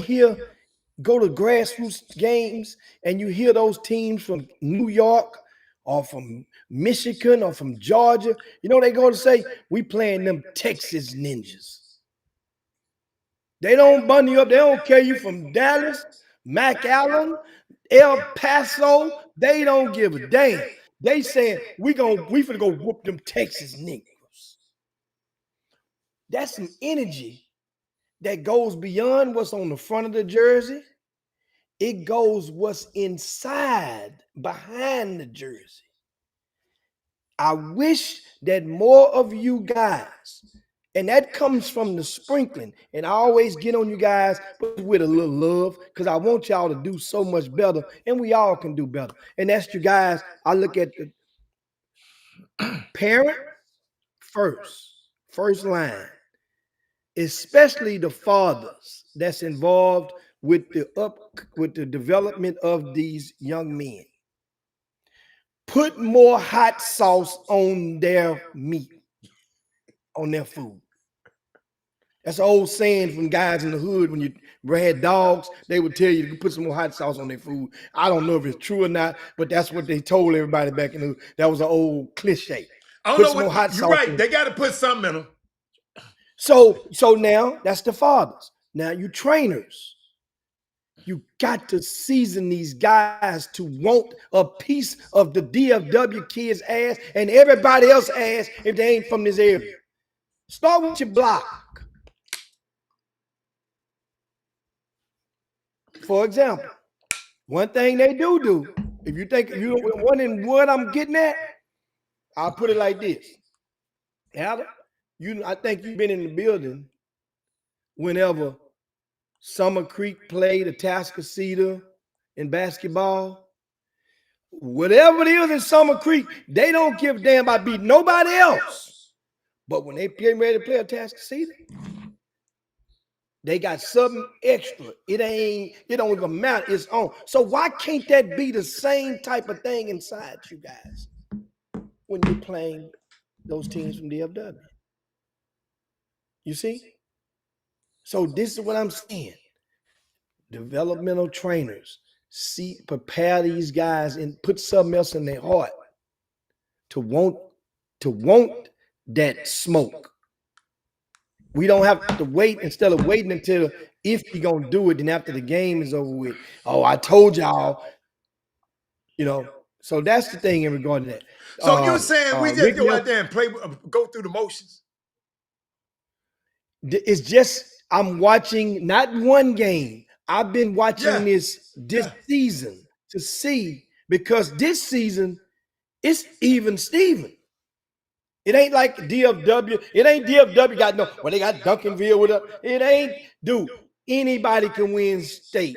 go to grassroots games and you hear those teams from New York or from Michigan or from Georgia, they go to say, we playing them Texas Ninjas. They don't bun you up. They don't care you from Dallas, McAllen, El Paso. They don't give a damn. They saying we finna go whoop them Texas niggas. That's some energy that goes beyond what's on the front of the jersey. It goes what's inside, behind the jersey. I wish that more of you guys, and that comes from the sprinkling, and I always get on you guys with a little love because I want y'all to do so much better, and we all can do better. And that's you guys. I look at the parent first line, especially the fathers that's involved with the development of these young men. Put more hot sauce on their meat, on their food. That's an old saying from guys in the hood. When you had dogs, they would tell you to put some more hot sauce on their food. I don't know if it's true or not, but that's what they told everybody back in the hood. That was an old cliche. I don't know what you're right. They got to put something in them. So now that's the fathers. Now you trainers. You got to season these guys to want a piece of the DFW kids' ass and everybody else's ass if they ain't from this area. Start with your block. For example, one thing they do, if you don't wondering what I'm getting at, I'll put it like this. Adam, I think you've been in the building whenever Summer Creek played Atascocita in basketball. Whatever it is in Summer Creek, they don't give a damn about beating nobody else. But when they get ready to play Atascocita, they got something extra. It don't even matter. It's on. So why can't that be the same type of thing inside you guys when you're playing those teams from DFW? You see? So this is what I'm saying. Developmental trainers prepare these guys and put something else in their heart to want that smoke. We don't have to wait instead of waiting until if you're gonna do it, then after the game is over with. Oh, I told y'all, So that's the thing in regard to that. So you're saying we just go out there and play, go through the motions? It's just I'm watching not one game. I've been watching this season to see, because this season it's even Steven. It ain't like DFW. It ain't DFW got they got Duncanville with it. It ain't, dude. Anybody can win state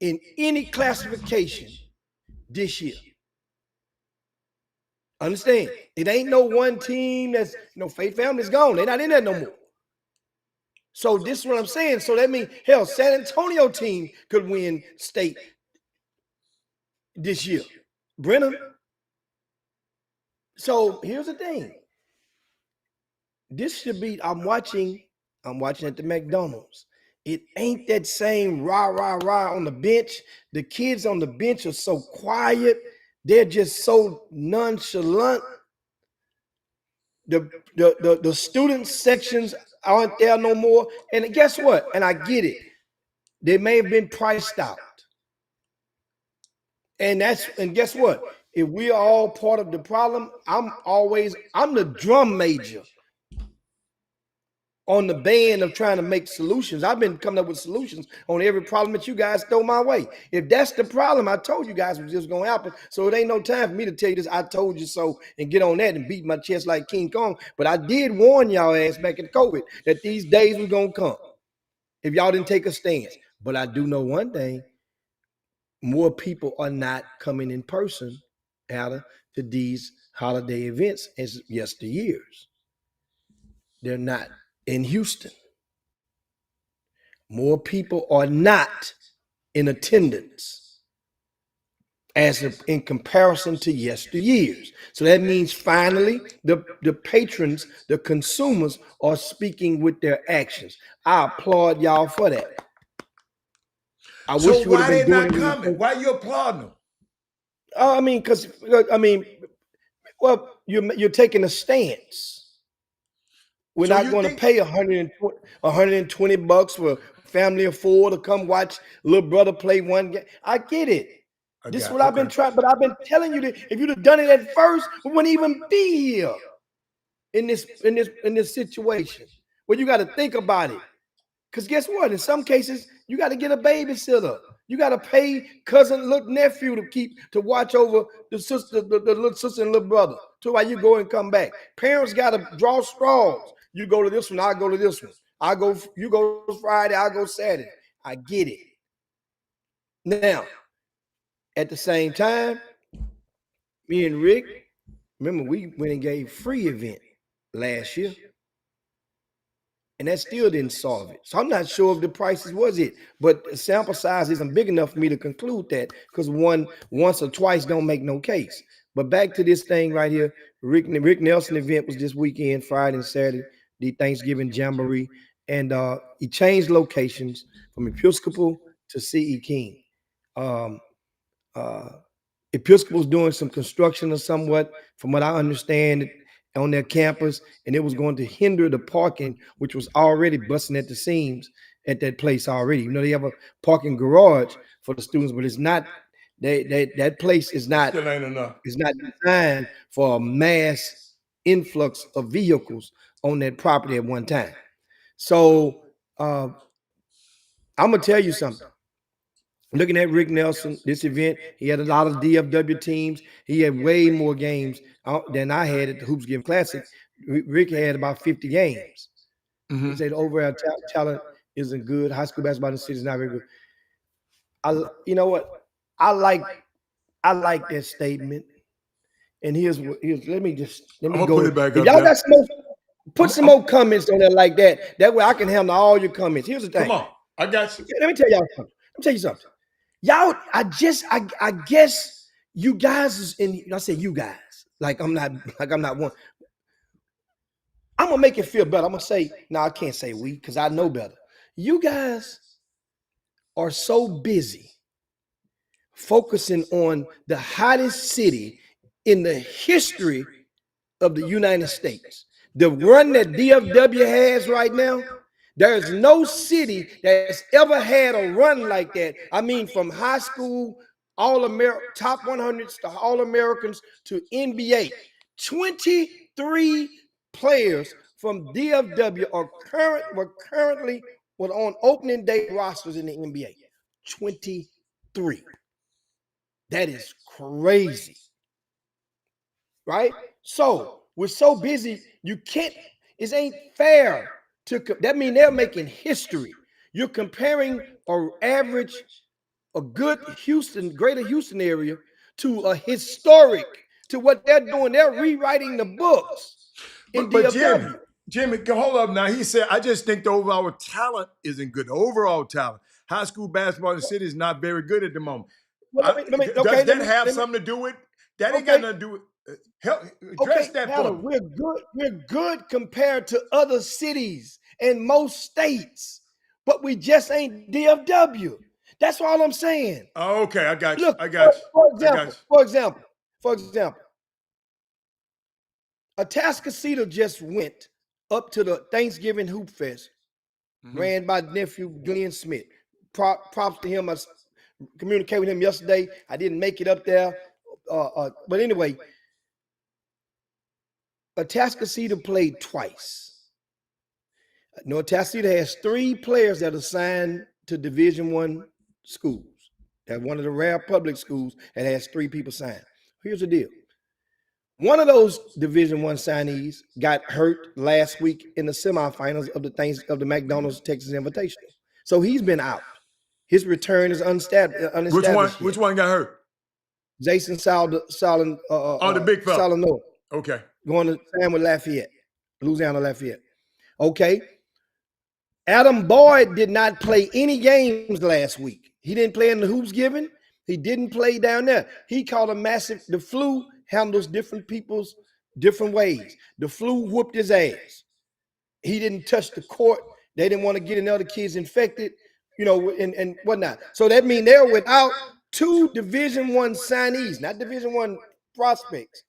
in any classification this year. Understand? It ain't no one team that's Faith Family's gone. They're not in there no more. So this is what I'm saying. So that means, hell, San Antonio team could win state this year. Brenham. So here's the thing. This should be, I'm watching at the McDonald's. It ain't that same rah, rah, rah on the bench. The kids on the bench are so quiet. They're just so nonchalant. The student sections aren't there no more. And guess what? And I get it. They may have been priced out. And guess what? If we are all part of the problem, I'm the drum major on the band of trying to make solutions. I've been coming up with solutions on every problem that you guys throw my way. If that's the problem, I told you guys it was just gonna happen. So it ain't no time for me to tell you this, I told you so, and get on that and beat my chest like King Kong. But I did warn y'all ass back in COVID that these days were gonna come if y'all didn't take a stance. But I do know one thing. More people are not coming in person to these holiday events as yesteryears. They're not in Houston. More people are not in attendance. in comparison to yesteryears. So that means finally the patrons, the consumers are speaking with their actions. I applaud y'all for that. I So wish you would have why been they doing not it. coming? Why you applauding them? I mean, well, you're taking a stance. We're So not you going to think pay $120 for a family of 4 to come watch little brother play one game. I get it. This is what I've been trying, but I've been telling you that if you'd have done it at first, we wouldn't even be here in this situation. Well, you got to think about it. Because guess what? In some cases, you got to get a babysitter. You got to pay cousin, little nephew to watch over the sister, the little sister and little brother. So while you go and come back, parents got to draw straws. You go to this one, I go to this one. You go Friday, I go Saturday. I get it. Now, at the same time, me and Rick, remember we went and gave free event last year. And that still didn't solve it. So I'm not sure if the prices was it, but the sample size isn't big enough for me to conclude that, because once or twice don't make no case. But back to this thing right here, Rick Nelson event was this weekend, Friday and Saturday, the Thanksgiving Jamboree, and he changed locations from Episcopal to C.E. King. Episcopal's doing some construction or somewhat, from what I understand, on their campus, and it was going to hinder the parking, which was already busting at the seams at that place already. You know, they have a parking garage for the students, but it's not. That place is not. Still ain't enough. It's not designed for a mass influx of vehicles on that property at one time. So I'm gonna tell you something. Looking at Rick Nelson, this event, he had a lot of DFW teams. He had way more games than I had at the Hoops Give Classic. Rick had about 50 games. Mm-hmm. He said overall talent isn't good. High school basketball in the city is not very good. You know what? I like that statement. And let me I'm gonna go. put it back If up y'all there. got some more, put some more comments on there like that. That way I can handle all your comments. Here's the thing. Come on, I got you. Let me tell y'all something. Let me tell you something. Y'all, I guess you guys is in. I say you guys, like I'm not one. I'm gonna make it feel better. I'm gonna say, no, I can't say we, because I know better. You guys are so busy focusing on the hottest city in the history of the United States. The run that DFW has right now, there's no city that's ever had a run like that. I mean, from high school, top 100s to All-Americans to NBA. 23 players from DFW were currently on opening day rosters in the NBA. 23. That is crazy. Right? So we're so busy, it ain't fair that means they're making history. You're comparing a good greater Houston area to a historic, to what they're doing. They're rewriting the books in But DFW. Jimmy, hold up now. He said, I just think the overall talent isn't good. The overall talent. High school basketball in the city is not very good at the moment. Does that have something to do with? That ain't got nothing to do with. Address that for me. We're good compared to other cities and most states, but we just ain't DFW. That's all I'm saying. Oh, okay, I got you. Look, I got you. For example, Atascocita just went up to the Thanksgiving Hoop Fest, ran by nephew Glenn Smith. Props to him. I communicated with him yesterday. I didn't make it up there, but anyway. Atascocita played twice. Atascocita has 3 players that are signed to Division I schools. That's one of the rare public schools that has 3 people signed. Here's the deal. One of those Division I signees got hurt last week in the semifinals of the McDonald's Texas Invitational. So he's been out. His return is unestablished. Which one got hurt? Jason the big fella. Salinor. Okay. Going to sign with Lafayette, Louisiana Lafayette. Okay. Adam Boyd did not play any games last week. He didn't play in the Hoops Given. He didn't play down there. He caught a massive. The flu handles different people's different ways. The flu whooped his ass. He didn't touch the court. They didn't want to get any other kids infected, and whatnot. So that means they're without 2 Division I signees, not Division I prospects.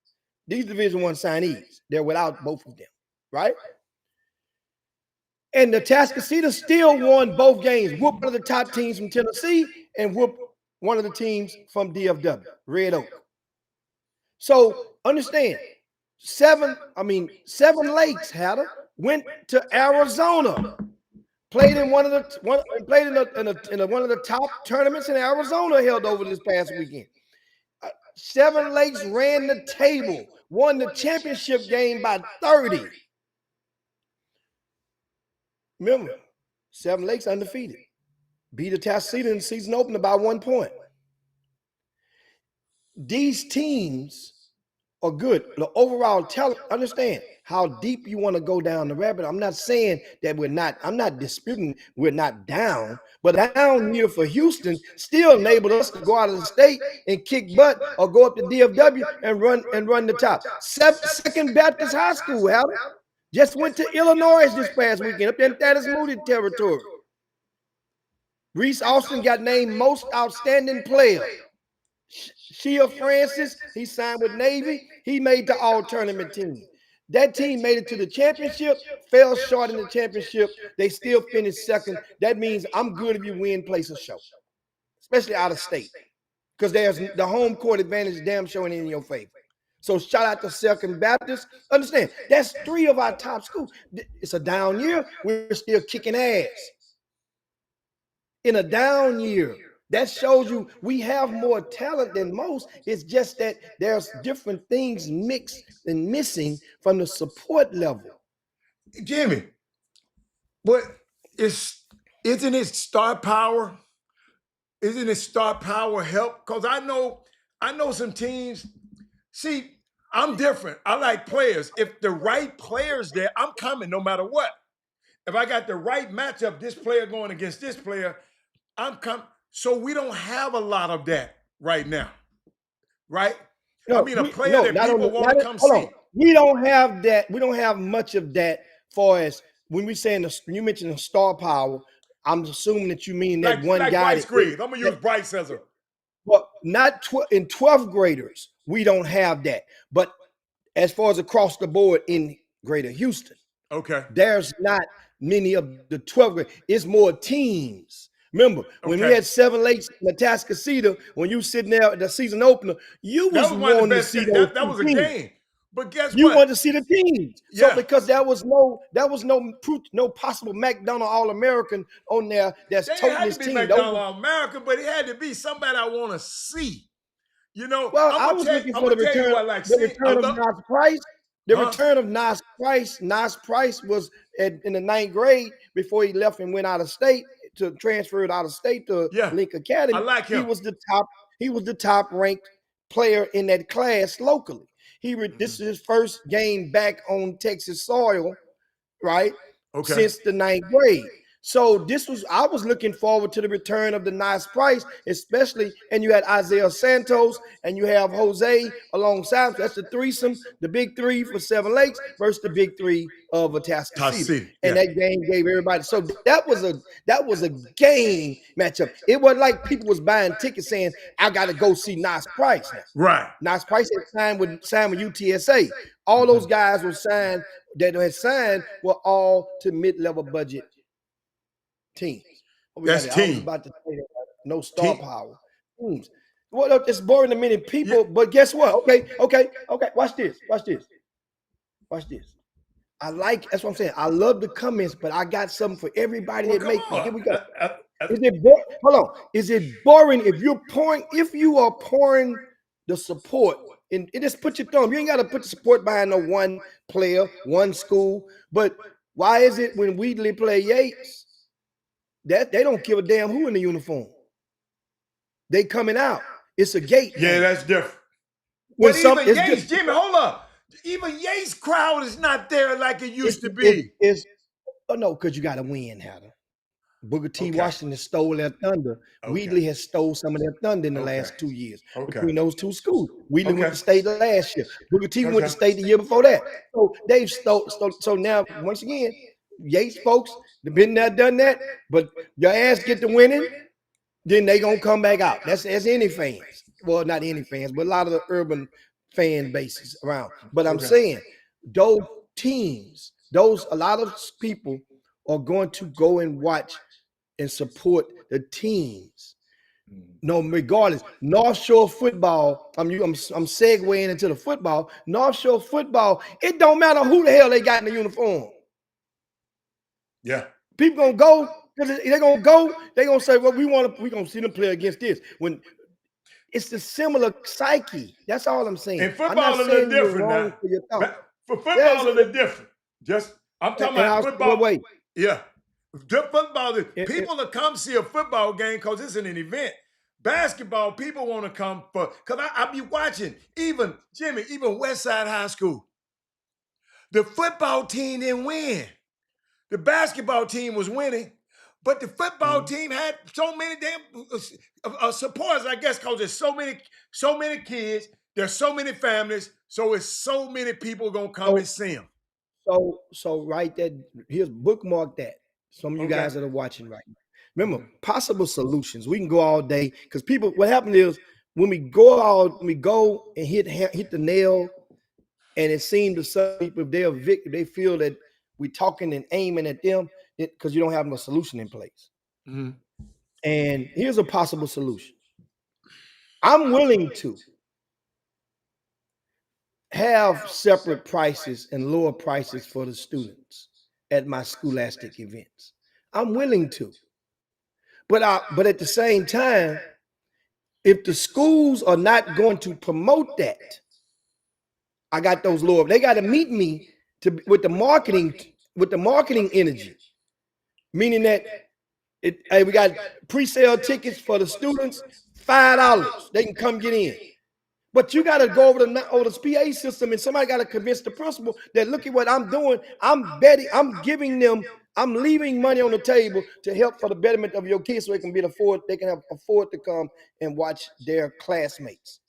These Division I signees. They're without both of them, right? And the Tascasita still won both games. Whooped one of the top teams from Tennessee and whooped one of the teams from DFW, Red Oak. So understand, Seven Lakes went to Arizona, played in one of the one of the top tournaments in Arizona held over this past weekend. Seven Lakes ran the table, won the championship game by 30. Remember, Seven Lakes undefeated. Beat the Tascasita in the season opener by 1 point. These teams are good. The overall talent, understand how deep you want to go down the rabbit. I'm not saying that I'm not disputing we're not down, but down here for Houston still enabled us to go out of the state and kick butt or go up to DFW and run the top. Second Baptist High School, just went to Illinois this past weekend, up there in Thaddeus Moody territory. Reese Austin got named most outstanding player. Shea Francis, he signed with Navy. He made the all-tournament team. That team made it to the championship, fell short in the championship. They still finished second. That means I'm good if you win, place a show, especially out of state, because there's the home court advantage damn showing in your favor. So shout out to Second Baptist. Understand, that's 3 of our top schools. It's a down year. We're still kicking ass. In a down year, that shows you we have more talent than most. It's just that there's different things mixed and missing from the support level. Jimmy, but isn't it star power? Isn't it star power help? Because I know some teams. See, I'm different. I like players. If the right player's there, I'm coming no matter what. If I got the right matchup, this player going against this player, I'm coming. So we don't have a lot of that right now, right? No, I mean, a player that people want to come see. We don't have that. We don't have much of that. For as when we saying you mentioned the star power, I'm assuming that you mean that one guy. Bryce Green. I'm gonna use Bryce as a. Well, not in 12th graders. We don't have that. But as far as across the board in Greater Houston, okay, there's not many of the 12th grade. It's more teams. Remember, when we had Seven Lakes and Tascasita, when you sitting there at the season opener, you was wanting to see those that was a game. But guess what? You wanted to see the teams. Yeah. So because there was no possible McDonald All-American on there that's toting his team. McDonald All-American, but it had to be somebody I want to see. Well, I was looking for the return of Nas Price. The return of Nas Price. Nas Price was in the 9th grade before he left and went out of state to transfer it out of state to Link Academy. I like him. He was the top ranked player in that class locally. This is his first game back on Texas soil, right? Okay. Since the 9th grade. So I was looking forward to the return of the Nice Price, especially, and you had Isaiah Santos and you have Jose alongside. That's the threesome, the big 3 for Seven Lakes versus the big 3 of Tascasita. And that game gave everybody. So that was a game matchup. It wasn't like people was buying tickets saying, I got to go see Nice Price now. Right. Nice Price had signed with UTSA. All those guys were signed were all to mid-level budget teams. That's team. I was about to say that. No star power. Teams. Well, it's boring to many people, but guess what? Okay. Watch this. That's what I'm saying. I love the comments, but I got something for everybody that make me. Here we go. Is it boring if you are pouring the support and it just put your thumb? You ain't got to put the support behind no one player, one school. But why is it when Wheatley play Yates, that they don't give a damn who in the uniform? They coming out. It's a gate. Yeah, that's different. But even Yates, Jimmy, hold up. Even Yates' crowd is not there like it used to be. No, because you got to win, Hatter. Booker T. Okay. Washington stole their thunder. Okay. Wheatley has stole some of their thunder in the Okay. last 2 years Okay. between those two schools. Wheatley went Okay. to state last year. Booker T went to Okay. state the year before that. So they've stole. So now, once again, Yates folks, they've been there, done that. But your ass get to winning, then they gonna come back out. That's as any fans. Well, not any fans, but a lot of the urban fan bases around. But I'm Okay. saying those teams, a lot of people are going to go and watch and support the teams. No, regardless. North Shore football. I'm segueing into the football. North Shore football. It don't matter who the hell they got in the uniform. Yeah. People gonna go. They're gonna go. They're gonna say, "Well, we gonna see them play against this." When it's the similar psyche. That's all I'm saying. And I'm football not a little saying you're different wrong now. for your thought. For football, Yes, a little different. I'm talking about football. Wait. Yeah. Football, people will come see a football game because it's an event. Basketball, people want to come for, because I be watching, even Westside High School. The football team didn't win. The basketball team was winning, but the football team had so many damn supporters, I guess, because there's so many kids, there's so many families, so it's so many people gonna come and see them. So right there, here's bookmark that. Some of you guys that are watching right now. Remember, possible solutions. We can go all day because people. What happened is when we go and hit the nail, and it seems to some people if they feel that we're talking and aiming at them because you don't have a solution in place. Mm-hmm. And here's a possible solution. I'm willing to have separate prices and lower prices for the students at my scholastic events. I'm willing to. But at the same time, if the schools are not going to promote that, I got those lower. They got to meet me with the marketing energy, meaning that hey, we got pre-sale tickets for the students, $5. They can come get in. But you got to go over the PA system, and somebody got to convince the principal that look at what I'm doing. I'm leaving money on the table to help for the betterment of your kids, so they can afford to come and watch their classmates.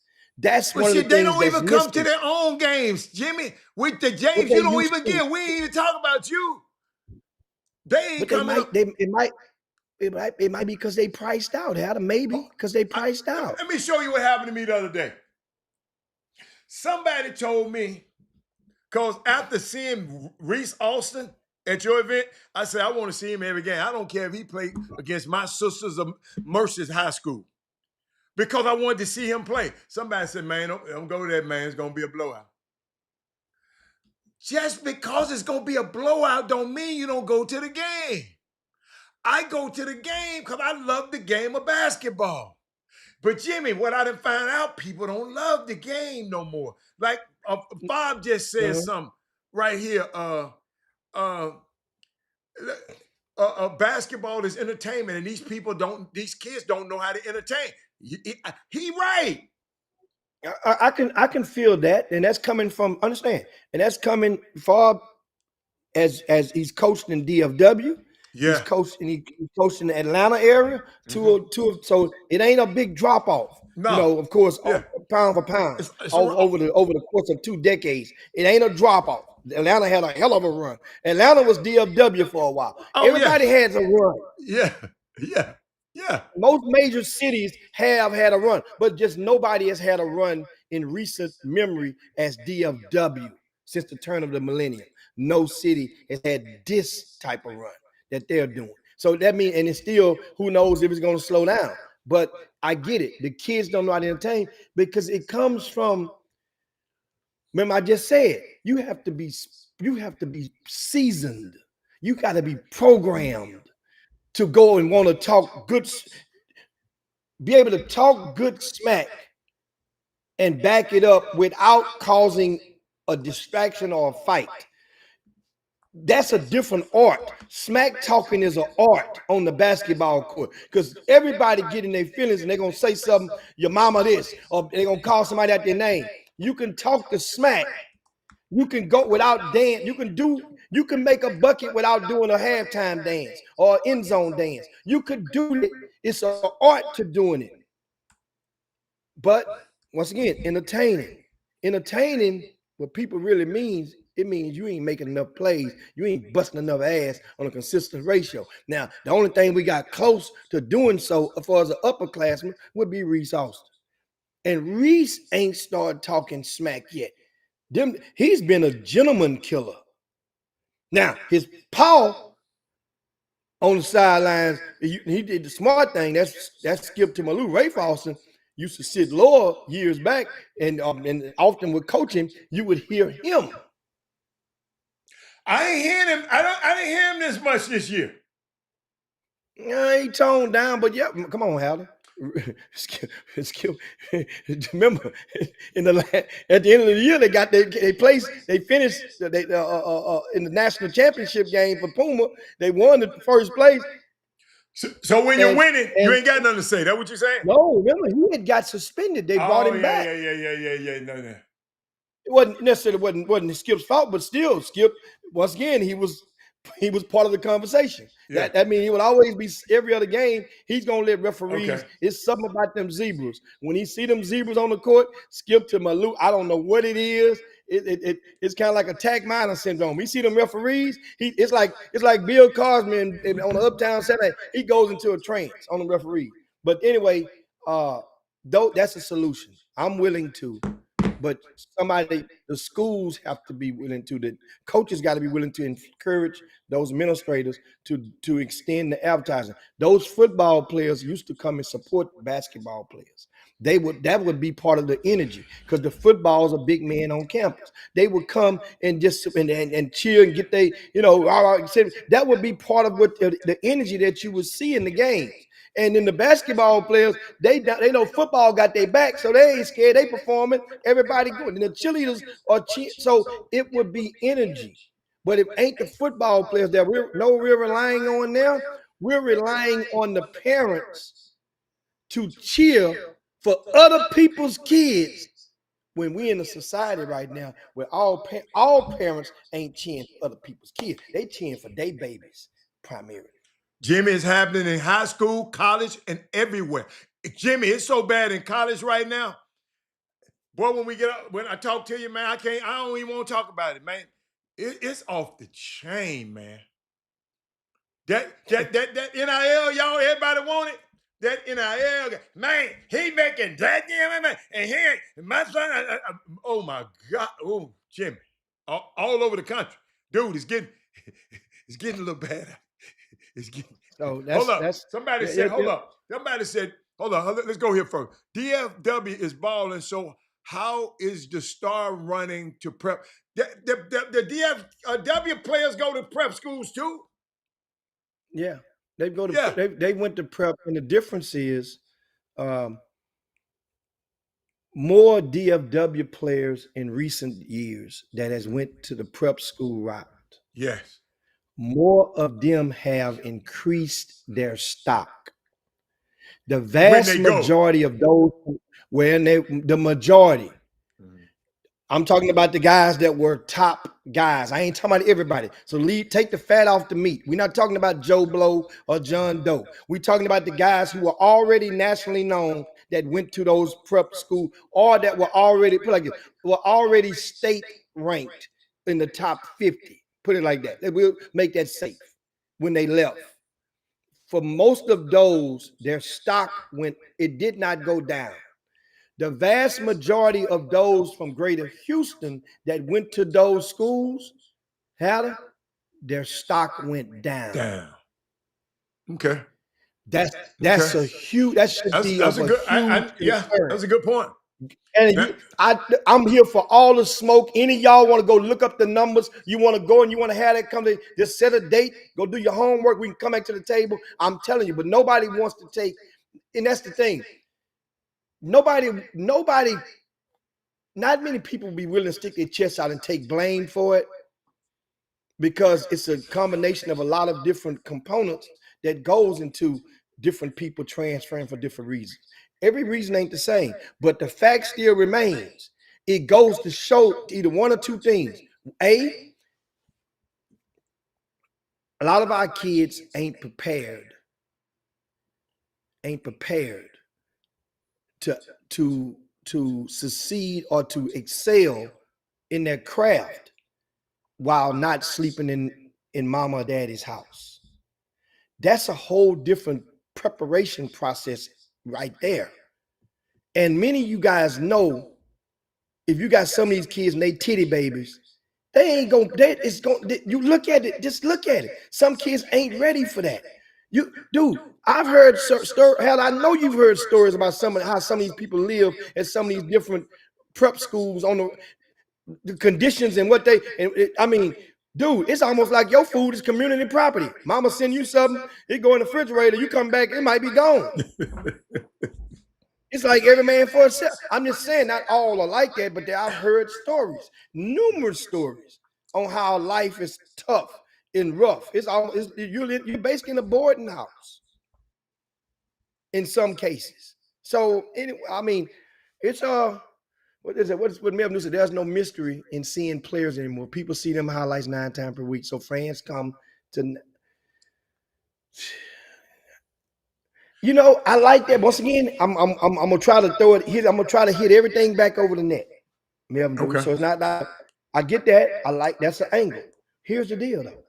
That's one of the things they don't that's even come missing. to their own games, Jimmy. With the James, you don't even get. We ain't even talk about you. They ain't coming. It might be because they priced out, Adam. Maybe because they priced out. Let me show you what happened to me the other day. Somebody told me, because after seeing Reese Austin at your event, I said, I want to see him every game. I don't care if he played against my sisters of Mercer's High School, because I wanted to see him play. Somebody said, man, don't go to that, man. It's going to be a blowout. Just because it's going to be a blowout don't mean you don't go to the game. I go to the game because I love the game of basketball. But Jimmy, what I done found out, people don't love the game no more. Like Bob just said something right here. Basketball is entertainment, and these kids don't know how to entertain. He right. I can feel that, and that's coming from understand, and that's coming far as he's coached in DFW. Yeah. He's coached in the Atlanta area. So it ain't a big drop off. No. Of course, pound for pound over the course of 2 decades. It ain't a drop off. Atlanta had a hell of a run. Atlanta was DFW for a while. Everybody has a run. Yeah. Most major cities have had a run, but just nobody has had a run in recent memory as DFW since the turn of the millennium. No city has had this type of run that they're doing. So that means, and it's still, who knows if it's going to slow down. But I get it. The kids don't know how to entertain because it comes from, remember I just said, you have to be seasoned. You got to be programmed to go and want to talk good, be able to talk good smack and back it up without causing a distraction or a fight. That's a different art. Smack talking is an art on the basketball court because everybody getting their feelings and they're going to say something, your mama this, or they're going to call somebody out their name. You can talk the smack. You can go without dance. You can do You can make a bucket without doing a halftime dance or end zone dance. You could do it. It's an art to doing it. But once again, entertaining, what people really means, it means you ain't making enough plays. You ain't busting enough ass on a consistent ratio. Now, the only thing we got close to doing so as far as an upperclassman would be Reese Austin. And Reese ain't started talking smack yet. He's been a gentleman killer. Now, his Paul on the sidelines, he did the smart thing. That's Skip to Malou. Ray Austin used to sit lower years back, and often with coaching, you would hear him. I ain't hearing him. I didn't hear him this much this year. He toned down, but yeah, come on, Howard. Skip. Remember, at the end of the year, they finished in the national championship game for Puma. They won the first place. So when you're winning, you ain't got nothing to say. That what you're saying? No, remember, he had got suspended. They brought him back. Yeah. No. It wasn't necessarily wasn't Skip's fault, but still, Skip, once again, he was part of the conversation. Yeah. That means he would always be every other game. He's gonna let referees. Okay. It's something about them zebras. When he see them zebras on the court, Skip to Malou. I don't know what it is. It's kind of like attack minor syndrome. We see them referees. It's like Bill Cosby on the Uptown Saturday. He goes into a trance on the referee. But anyway, though that's a solution. I'm willing to. But the schools have to be willing to, the coaches got to be willing to encourage those administrators to extend the advertising. Those football players used to come and support basketball players. That would be part of the energy, because the football is a big man on campus. They would come and just and cheer and get that would be part of what the energy that you would see in the games. And then the basketball players, they know football got their back, so they ain't scared. They performing, everybody good. And the cheerleaders are cheering. So it would be energy. But if ain't the football players that we're relying on now, we're relying on the parents to cheer for other people's kids. When we in a society right now where all parents ain't cheering for other people's kids, they cheering for their babies primarily. Jimmy, it's happening in high school, college, and everywhere. Jimmy, it's so bad in college right now. Boy, when I talk to you, man, I don't even want to talk about it, man. It's off the chain, man. That NIL, y'all, everybody want it. That NIL, man, he making that, man, and he ain't, my son, oh my God, oh, Jimmy, all over the country. Dude, it's getting a little bad. Hold up. Somebody said, hold up. Somebody said, hold on. Let's go here first. DFW is balling. So how is the star running to prep? The DFW players go to prep schools too? Yeah. They go to they went to prep, and the difference is more DFW players in recent years that has went to the prep school route. Yes. More of them have increased their stock. The vast majority of those, the majority, I'm talking about the guys that were top guys. I ain't talking about everybody. So take the fat off the meat. We're not talking about Joe Blow or John Doe. We're talking about the guys who were already nationally known that went to those prep school, or that were already state ranked in the top 50. Put it like that. We'll make that safe when they left. For most of those, their stock it did not go down. The vast majority of those from Greater Houston that went to those schools, their stock went down. Okay. That's a huge. That should be a huge concern. That's a good point. And I'm here for all the smoke. Any of y'all want to go look up the numbers? You want to go and you want to have that come to just set a date, go do your homework. We can come back to the table. I'm telling you, but nobody wants to take, and that's the thing. Not many people be willing to stick their chest out and take blame for it, because it's a combination of a lot of different components that goes into different people transferring for different reasons. Every reason ain't the same, but the fact still remains. It goes to show either one or two things. A, a lot of our kids ain't prepared to to succeed or to excel in their craft while not sleeping in mama or daddy's house. That's a whole different preparation process right there. And many of you guys know, if you got some of these kids and they titty babies, they ain't gonna, you look at it, just look at it. Some kids ain't ready for that. Dude, I've heard hell, I know you've heard stories about how some of these people live at some of these different prep schools on the conditions and what they, I mean, dude, it's almost like your food is community property. Mama send you something, it go in the refrigerator, you come back, it might be gone. It's like every man for himself. I'm just saying, not all are like that, but I've heard stories, numerous stories on how life is tough and rough. You're basically in a boarding house in some cases. So anyway, I mean, it's what is it? What Melvin New said? There's no mystery in seeing players anymore. People see them highlights 9 times per week. So fans come to. You know, I like that. Once again, I'm gonna try to throw it. I'm gonna try to hit everything back over the net. Melvin, Okay. so it's not that. I get that. I like that's an angle. Here's the deal, though.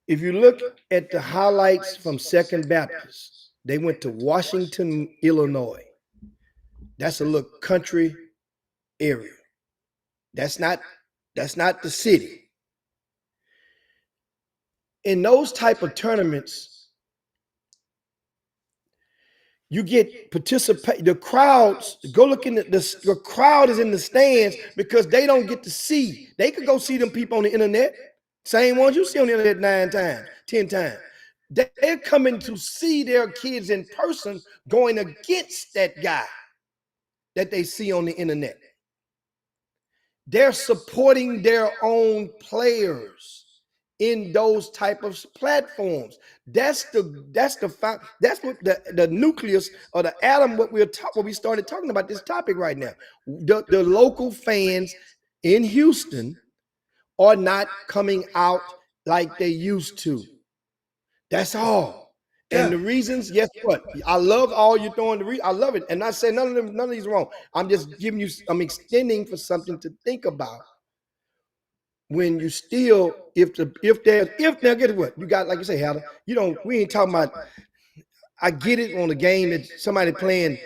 If you look at the highlights from Second Baptist, they went to Washington, Illinois. That's a little country area. That's not the city. In those type of tournaments, you get participate. The crowds go look in the crowd is in the stands because they don't get to see. They could go see them people on the internet, same ones you see on the internet 9 times, 10 times. They're coming to see their kids in person going against that guy that they see on the internet. They're supporting their own players in those type of platforms. That's what the nucleus or the atom what we started talking about this topic right now. The local fans in Houston are not coming out like they used to. That's all. And the reasons, guess what? I love all you're throwing I love it. And I say none of these wrong. I'm just giving you, I'm extending for something to think about. When you still, now guess what? You got, like you say, Heather, we ain't talking about, I get it on the game that somebody playing,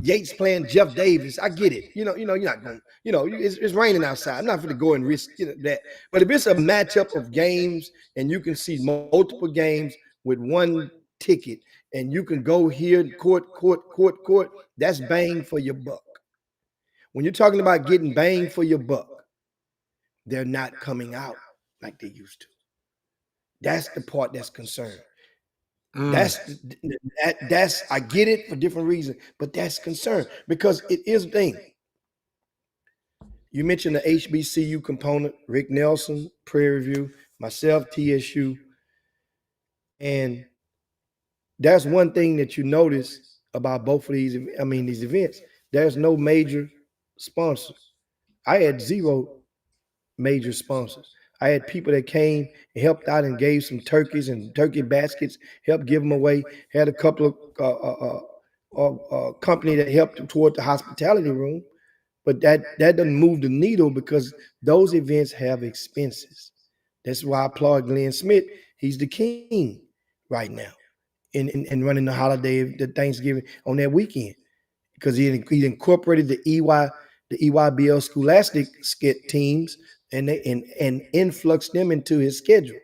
Yates playing Jeff Davis. I get it. You're not going, it's raining outside. I'm not going to go and risk that. But if it's a matchup of games and you can see multiple games with one ticket and you can go here, court, that's bang for your buck. When you're talking about getting bang for your buck, they're not coming out like they used to. That's the part that's concerned. That's I get it for different reasons, but that's concern because it is a thing. You mentioned the HBCU component, Rick Nelson, Prairie View, myself, TSU, and that's one thing that you notice about both of these events. There's no major sponsors. I had 0 major sponsors. I had people that came and helped out and gave some turkeys and turkey baskets, helped give them away. Had a couple of company that helped toward the hospitality room, but that doesn't move the needle because those events have expenses. That's why I applaud Glenn Smith. He's the king right now in running the holiday, the Thanksgiving on that weekend because he incorporated the EYBL Scholastic skit teams and influxed them into his schedule.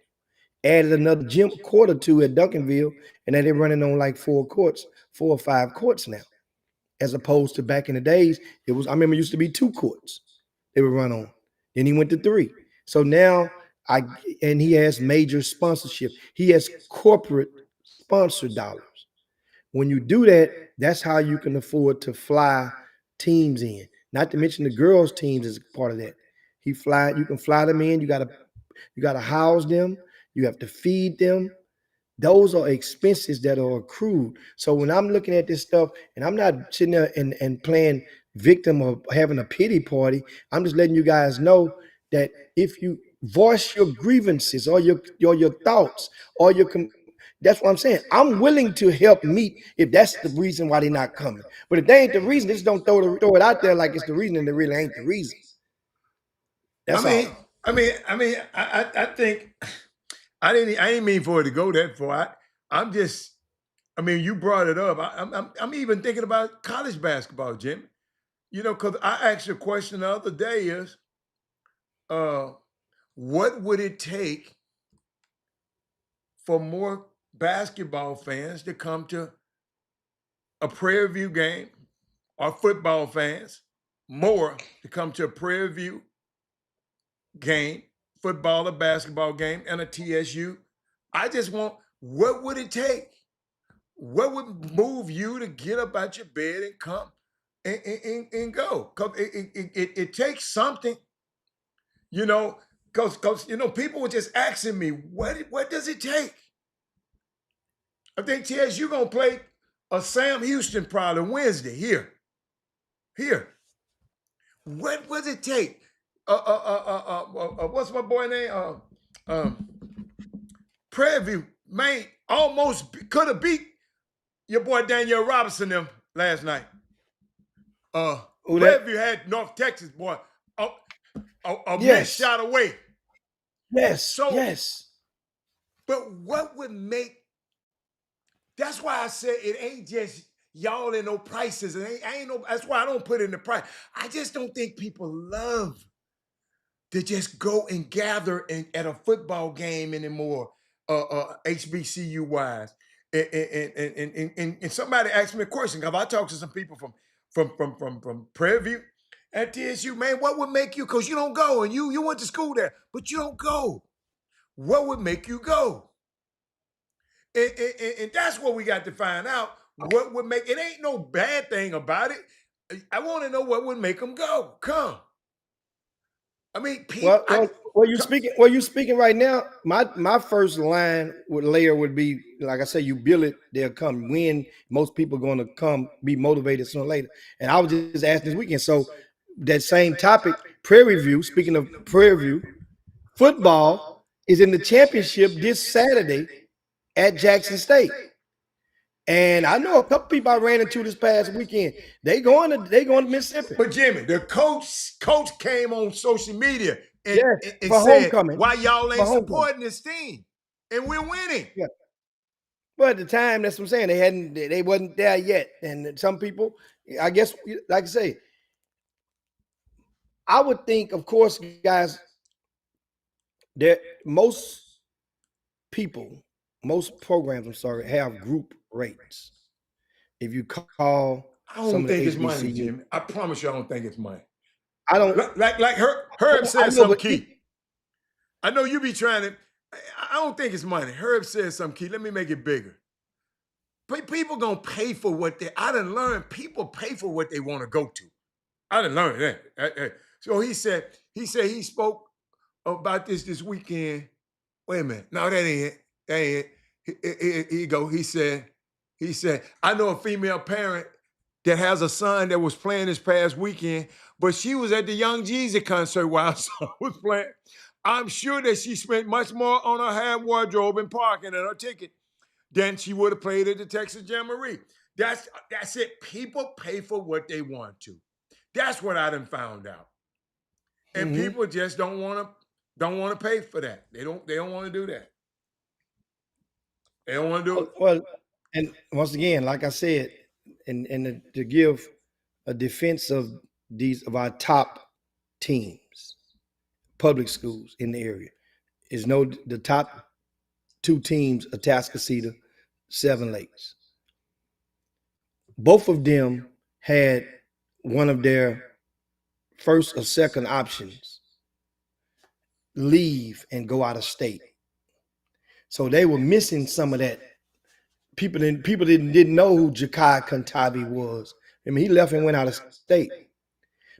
Added another gym court or 2 at Duncanville, and then they're running on like 4 or 5 courts now, as opposed to back in the days. I remember it used to be 2 courts they would run on. Then he went to 3. So now and he has major sponsorship. He has corporate sponsor dollars. When you do that, that's how you can afford to fly teams in. Not to mention the girls' teams is part of that. You can fly them in. You gotta house them. You have to feed them. Those are expenses that are accrued. So when I'm looking at this stuff, and I'm not sitting there and playing victim or having a pity party, I'm just letting you guys know that if you voice your grievances or your thoughts or that's what I'm saying. I'm willing to help meet if that's the reason why they're not coming. But if they ain't the reason, just don't throw it out there like it's the reason, and it really ain't the reason. That's all. I think I didn't mean for it to go that far. I mean, you brought it up. I'm even thinking about college basketball, Jim. You know, because I asked you a question the other day is, what would it take for more basketball fans to come to a Prairie View game, or football fans more to come to a Prairie View game, football or basketball game, and a TSU? I just want, what would it take? What would move you to get up out your bed and come and go? Because it takes something, you know, because you know, people were just asking me, what does it take? I think TSU gonna play a Sam Houston probably Wednesday here. What does it take? What's my boy name? Prairie View, man, almost could have beat your boy Daniel Robinson them last night. Prairie View had North Texas boy a missed shot away. Yes. Yes. But what would make? That's why I said it ain't just y'all in no prices. That's why I don't put it in the price. I just don't think people love to just go and gather at a football game anymore, HBCU wise. And somebody asked me a question, because I talked to some people from Prairie View at TSU. Man, what would make you? Because you don't go, and you went to school there, but you don't go. What would make you go? And that's what we got to find out. What would make it? Ain't no bad thing about it. I want to know what would make them go. Come. I mean, people. Well, you speaking right now. My first line layer would be, like I say, you build it, they'll come. When most people are going to come, be motivated sooner or later. And I was just asking this weekend. So that same topic, Prairie View. Speaking of Prairie View, football is in the championship this Saturday at Jackson State. And I know a couple people I ran into this past weekend. They going to Mississippi. But Jimmy, the coach came on social media and said, homecoming. Why y'all ain't supporting this team? And we're winning. Yeah. But at the time, that's what I'm saying. They wasn't there yet. And some people, I guess, like I say, I would think, of course, guys, that most programs, have group rates. If you call, I don't think it's money, Jimmy. I promise you, I don't think it's money. I don't like Herb said something key. I know you be trying to. I don't think it's money. Herb said something key. Let me make it bigger. People gonna pay for what I done learned. People pay for what they want to go to. I done learned that. So he said he spoke about this weekend. Wait a minute. No, that ain't it. Here you go. He said, I know a female parent that has a son that was playing this past weekend, but she was at the Young Jeezy concert while her son was playing. I'm sure that she spent much more on her hair, wardrobe, and parking and her ticket than she would have played at the Texas Jamboree. That's it. People pay for what they want to. That's what I done found out. And people just don't want to pay for that. They don't want to do that. They don't want to do it. Well, and once again, like I said, and to give a defense of our top teams, public schools in the area, is the top two teams, Atascocita, Seven Lakes. Both of them had one of their first or second options leave and go out of state. So they were missing some of that. People didn't know who Jakai Kantabi was. I mean, he left and went out of state.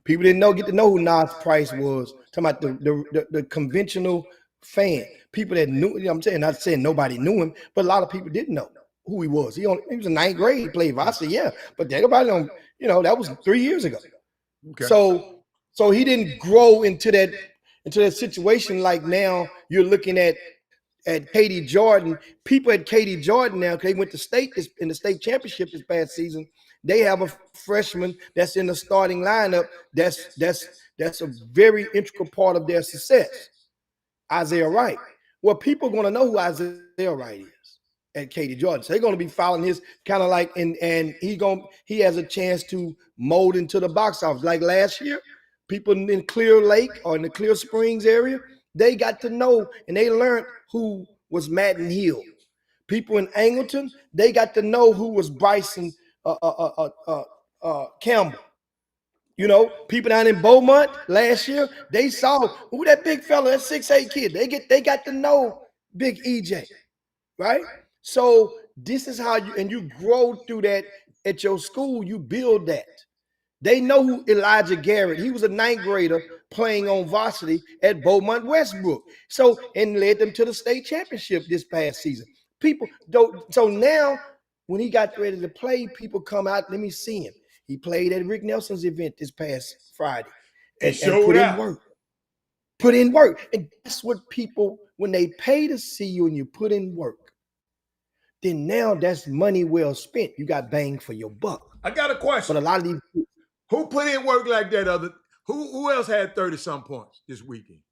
People didn't get to know who Nas Price was. Talking about the conventional fan. People that knew, you know what I'm saying, not saying nobody knew him, but a lot of people didn't know who he was. He was in ninth grade, he played varsity, yeah. But everybody don't, that was 3 years ago. Okay. So he didn't grow into into that situation. Like now, you're looking at Katie Jordan. People at Katie Jordan now, they went to state in the state championship this past season. They have a freshman that's in the starting lineup. That's a very integral part of their success. Isaiah Wright. Well, people are going to know who Isaiah Wright is at Katie Jordan. So they're going to be following his kind of like, and he has a chance to mold into the box office. Like last year, people in Clear Lake or in the Clear Springs area, they got to know and they learned who was Madden Hill. People in Angleton, they got to know who was Bryson Campbell. You know, people down in Beaumont last year, they saw who that big fella, that 6'8" kid. They got to know Big EJ, right? So this is how you grow through that at your school. You build that. They know who Elijah Garrett. He was a 9th grader playing on varsity at Beaumont Westbrook. So and led them to the state championship this past season. People don't. So now when he got ready to play, people come out. Let me see him. He played at Rick Nelson's event this past Friday and put in work. Put in work. And that's what people, when they pay to see you and you put in work, then now that's money well spent. You got bang for your buck. I got a question. But a lot of these, who put in work like that? Who else had 30-some points this weekend?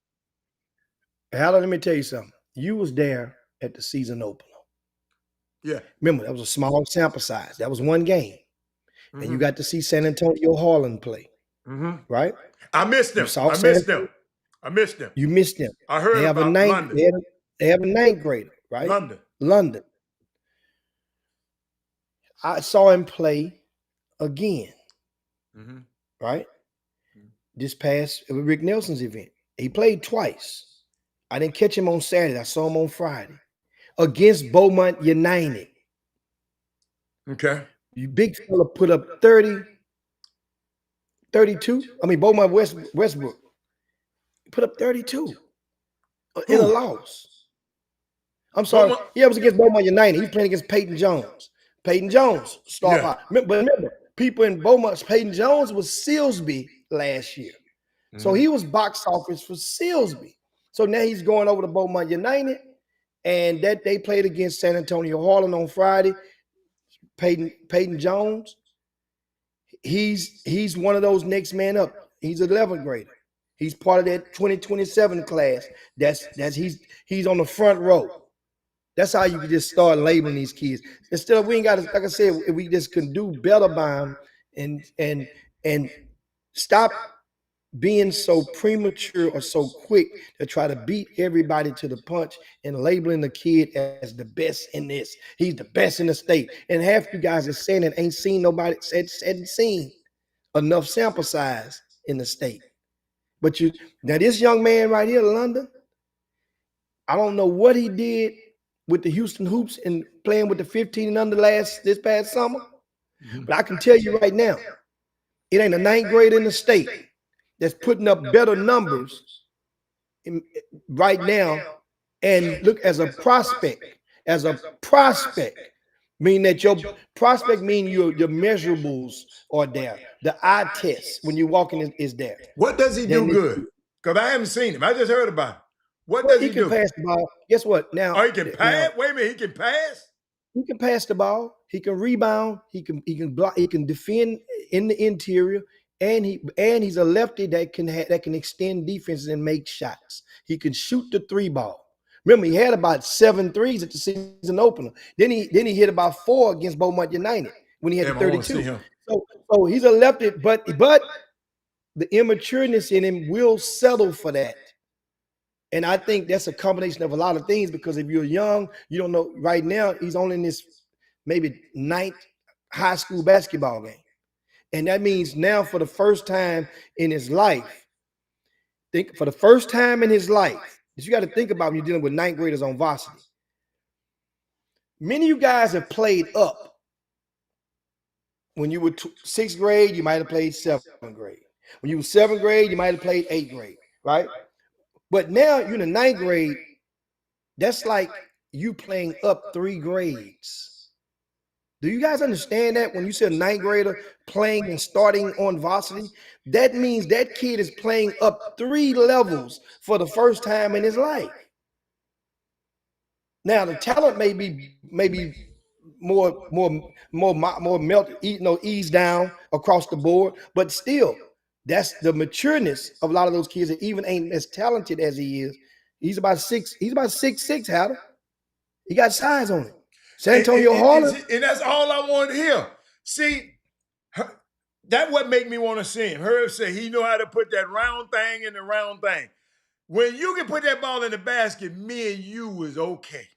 Alan, let me tell you something. You was there at the season opener. Yeah. Remember, that was a small sample size. That was one game. Mm-hmm. And you got to see San Antonio Harlan play. Mm-hmm. Right? I missed them. I missed them. You missed them. I heard about London. They have a 9th grader, right? London. I saw him play again. Mm-hmm. Right? This past Rick Nelson's event. He played twice. I didn't catch him on Saturday. I saw him on Friday. Against Beaumont United. Okay. You big fella put up 30, 32. I mean, Beaumont Westbrook put up 32 in a loss. I'm sorry. Yeah, it was against Beaumont United. He's playing against Peyton Jones. Peyton Jones started out. But remember, people in Beaumont, Peyton Jones was Silsby last year. Mm-hmm. So he was box office for Silsby. So now he's going over to Beaumont United, and that they played against San Antonio Harlan on Friday. Peyton Jones, he's one of those next man up. He's an 11th grader. He's part of that 2027 class. He's on the front row. That's how you can just start labeling these kids. Instead of we ain't got to, like I said, if we just can do better by them and stop being so premature or so quick to try to beat everybody to the punch and labeling the kid as the best in this. He's the best in the state. And half you guys are saying it ain't seen nobody, hadn't seen enough sample size in the state. But now this young man right here, London, I don't know what he did with the Houston Hoops and playing with the 15 and under this past summer. But I can tell you right now, it ain't a 9th grader in the state that's putting up better numbers right now. And look, as a prospect, meaning that your prospect means your measurables are there. The eye test when you're walking is there. What does he do good? Because I haven't seen him. I just heard about him. What does he do? He can pass the ball. Guess what? Now, he can pass? Wait a minute, he can pass? He can pass the ball. He can rebound. He can block. He can defend in the interior. And he's a lefty that can extend defenses and make shots. He can shoot the 3 ball. Remember, he had about 7 threes at the season opener. Then he hit about 4 against Beaumont United when he had 32. So he's a lefty, but the immatureness in him will settle for that. And I think that's a combination of a lot of things, because if you're young, you don't know. Right now, he's only in this maybe 9th high school basketball game. And that means now for the first time in his life, that you got to think about when you're dealing with 9th graders on varsity. Many of you guys have played up. When you were 6th grade, you might have played 7th grade. When you were 7th grade, you might have played 8th grade, right? But now you're in the 9th grade. That's like you playing up 3 grades. Do you guys understand that when you see a ninth grader playing and starting on varsity, that means that kid is playing up 3 levels for the first time in his life. Now the talent may be more melt, ease down across the board, but still, that's the matureness of a lot of those kids that even ain't as talented as he is. He's about 6'6", Hatter. He got size on it. San Antonio Harlan. And that's all I wanted to hear. See, that what make me want to see him. Herb said he know how to put that round thing in the round thing. When you can put that ball in the basket, me and you is okay.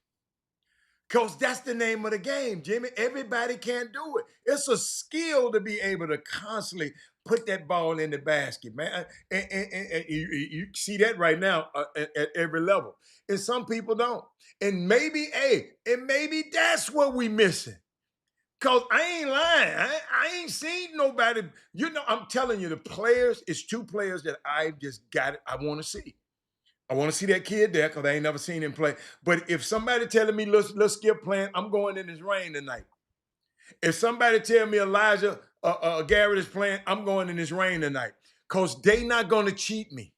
Because that's the name of the game, Jimmy. Everybody can't do it. It's a skill to be able to constantly put that ball in the basket, man. And you see that right now at every level. And some people don't. And maybe, maybe that's what we missing. Because I ain't lying. I ain't seen nobody. I'm telling you, the players, it's 2 players that I just got it. I want to see. I want to see that kid there because I ain't never seen him play. But if somebody telling me let's skip playing, I'm going in this rain tonight. If somebody tell me Elijah Garrett is playing, I'm going in this rain tonight because they not going to cheat me.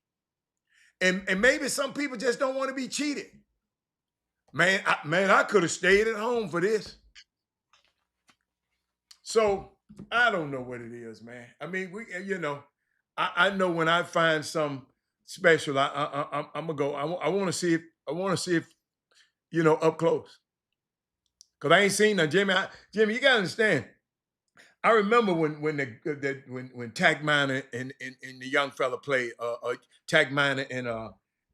And maybe some people just don't want to be cheated. Man, I could have stayed at home for this. So I don't know what it is, man. I mean, I know when I find some special, I'm gonna go. I want to see if up close. Cause I ain't seen that, Jimmy. Jimmy, you gotta understand. I remember when Tack Miner and the young fella played, Tack Miner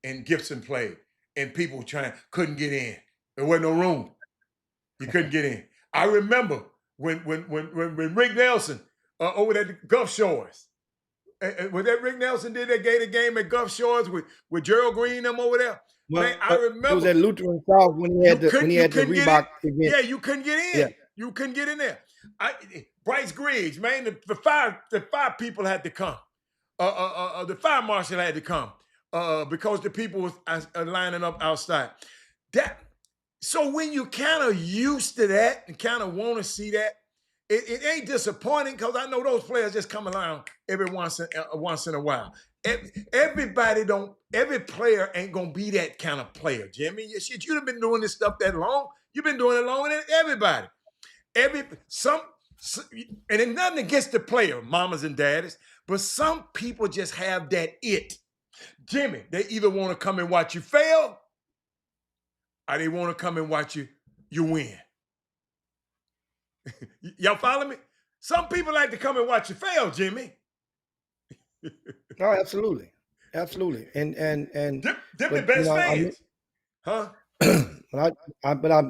and Gibson played, and people couldn't get in. There wasn't no room. You couldn't get in. I remember when Rick Nelson over at the Gulf Shores. Was that Rick Nelson did that Gator game at Gulf Shores with Gerald Green them over there? Well, man, I remember it was at Lutheran South when he had the Reebok event. Yeah, you couldn't get in. Yeah. You couldn't get in there. Bryce Griggs, man, the five people had to come. The fire marshal had to come because the people was lining up outside. So when you kind of used to that and kind of want to see that, it ain't disappointing because I know those players just come around every once in a while. Every player ain't gonna be that kind of player, Jimmy. Shit, you've been doing this stuff that long. You've been doing it longer than everybody. And it's nothing against the player, mamas and daddies, but some people just have that it. Jimmy, they either want to come and watch you fail, or they want to come and watch you win. Y'all follow me? Some people like to come and watch you fail, Jimmy. Oh, absolutely. And them the best fans. Huh? But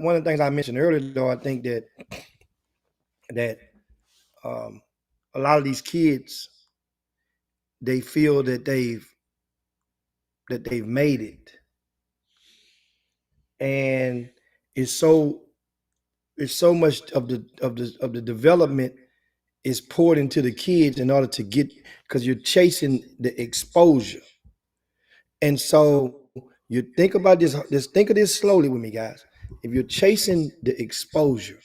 one of the things I mentioned earlier, though, I think that a lot of these kids, they feel that they've made it, and it's so much of the development is poured into the kids in order to get, because you're chasing the exposure. And so you think about this, think of this slowly with me, guys. If you're chasing the exposure,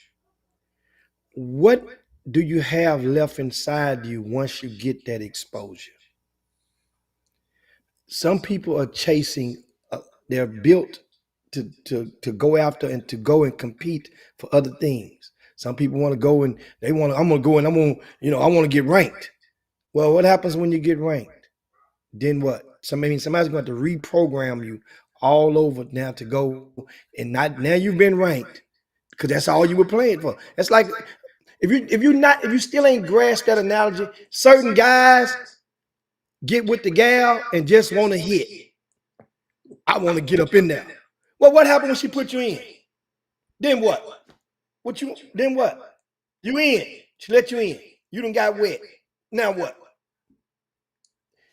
what do you have left inside you once you get that exposure? Some people are chasing, they're built to go after and to go and compete for other things. Some people want to go and I'm gonna go and I want to get ranked. Well, what happens when you get ranked? Then what? Somebody's going to have to reprogram you all over now to go, and now you've been ranked because that's all you were playing for. It's like if you still ain't grasped that analogy, certain guys get with the gal and just want to hit. I want to get up in there. Well, what happened when she put you in? Then what? Then what? You in. She let you in. You done got wet. Now what?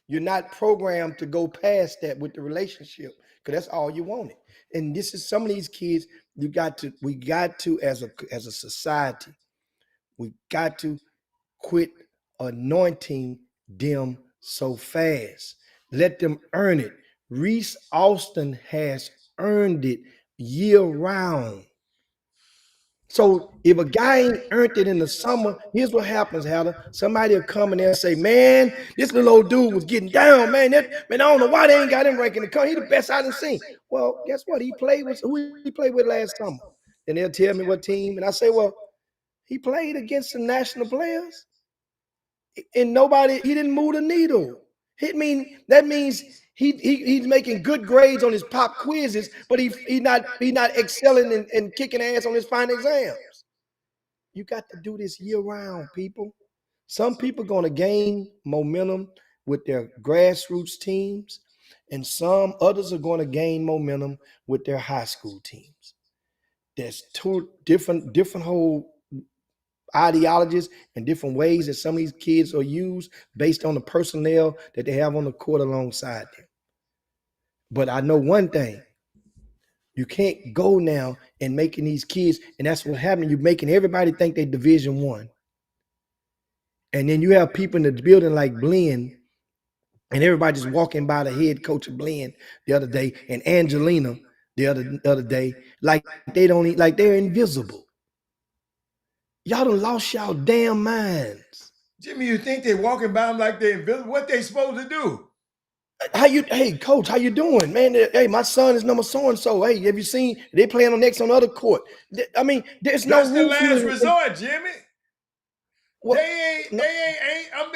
You're not programmed to go past that with the relationship because that's all you wanted. And this is some of these kids, we got to as a society, we got to quit anointing them so fast. Let them earn it. Reese Austin has earned it year round. So if a guy ain't earned it in the summer, here's what happens, Hatter. Somebody will come in there and say, man, this little old dude was getting down, man. Man, I don't know why they ain't got him ranking the country. He the best I done seen. Well, guess what? He played with who he played with last summer. And they'll tell me what team. And I say, well, he played against some national players. And he didn't move the needle. That means he's making good grades on his pop quizzes, but he not excelling and kicking ass on his final exams. You got to do this year round, people. Some people are going to gain momentum with their grassroots teams, and some others are going to gain momentum with their high school teams. There's two different whole ideologies and different ways that some of these kids are used based on the personnel that they have on the court alongside them. But I know one thing. You can't go now and making these kids, and that's what happened. You're making everybody think they Division I. And then you have people in the building like Blinn, and everybody just walking by the head coach of Blinn the other day, and Angelina the other day, like they don't eat, like they're invisible. Y'all done lost y'all damn minds. Jimmy, you think they walking by them like they're invisible? What they supposed to do? Hey, coach, how you doing, man? Hey, my son is number so and so. Hey, have you seen they playing on next on the other court? I mean, there's no That's the rule for last you. resort, Jimmy. Well, They ain't. I'm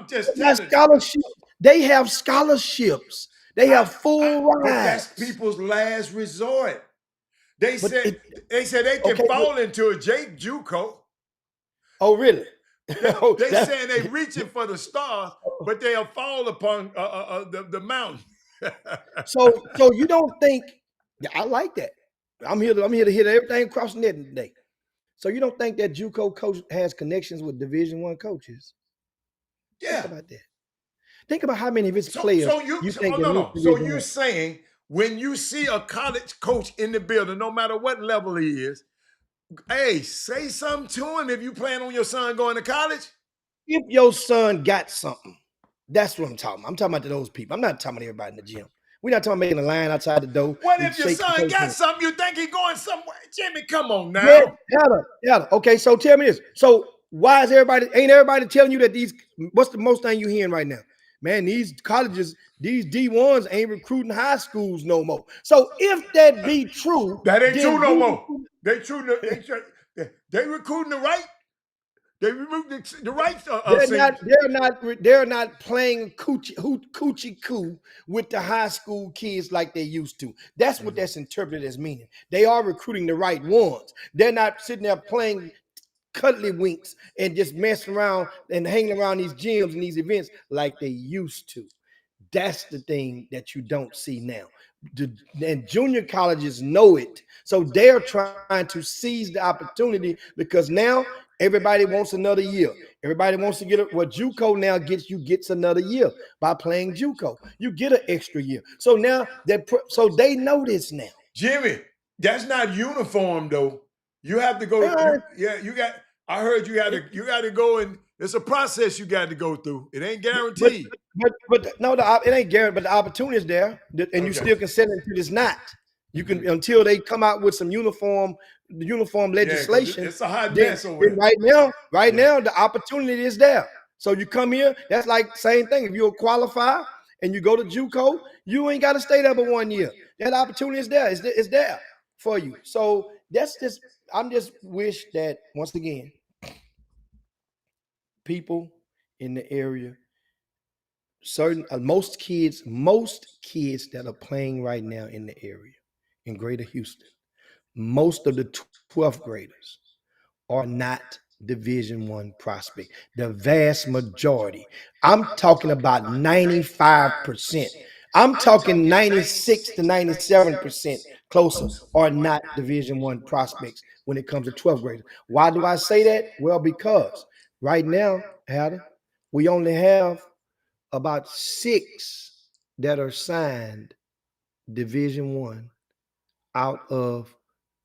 just that's telling you. scholarship. They have scholarships. They have full But that's rides. people's last resort. They But said they can okay, fall into a JUCO. Oh, really? They saying they reaching for the stars, but they'll fall upon the mountain. So you don't think? Yeah, I like that. I'm here to hit everything across the net today. So you don't think that JUCO coach has connections with Division I coaches? Yeah. Think about that. Think about how many of his players you think no. So you saying when you see a college coach in the building, no matter what level he is, hey, say something to him if you plan on your son going to college. If your son got something, that's what I'm talking about. I'm talking about to those people. I'm not talking about everybody in the gym. We're not talking about making a line outside the door. What if your son got something? You think he's going somewhere? Jimmy, come on now. Yeah. Okay, so tell me this. So why is ain't everybody telling you that what's the most thing you hearing right now? Man, these colleges, these D1s ain't recruiting high schools no more. So if that be true, that ain't true no more. They recruiting the right. They recruiting the right. They're not playing coochie coo with the high school kids like they used to. That's what that's interpreted as meaning. They are recruiting the right ones. They're not sitting there playing cuddly winks and just messing around and hanging around these gyms and these events like they used to. That's the thing that you don't see now. And junior colleges know it. So they're trying to seize the opportunity because now everybody wants another year. Everybody wants to get what JUCO now gets another year by playing JUCO. You get an extra year. So now so they know this now. Jimmy, that's not uniform though. You have to go. I heard you got to go, and it's a process you got to go through. It ain't guaranteed. But no, it ain't guaranteed. But the opportunity is there, and you still can sell it until it's not. You can until they come out with some uniform legislation. It's a hot mess over there. Right now, the opportunity is there. So you come here. That's like same thing. If you're a qualifier and you go to JUCO, you ain't got to stay there but 1 year. That opportunity is there. It's there for you. So I'm just wish that once again, people in the area, most kids that are playing right now in the area in Greater Houston, most of the 12th graders are not Division I prospect. The vast majority. I'm talking about 95%. I'm talking 96 to 97% closer are not Division I prospects when it comes to 12th graders. Why do I say that? Well, because right now, Adam, we only have about 6 that are signed Division I out of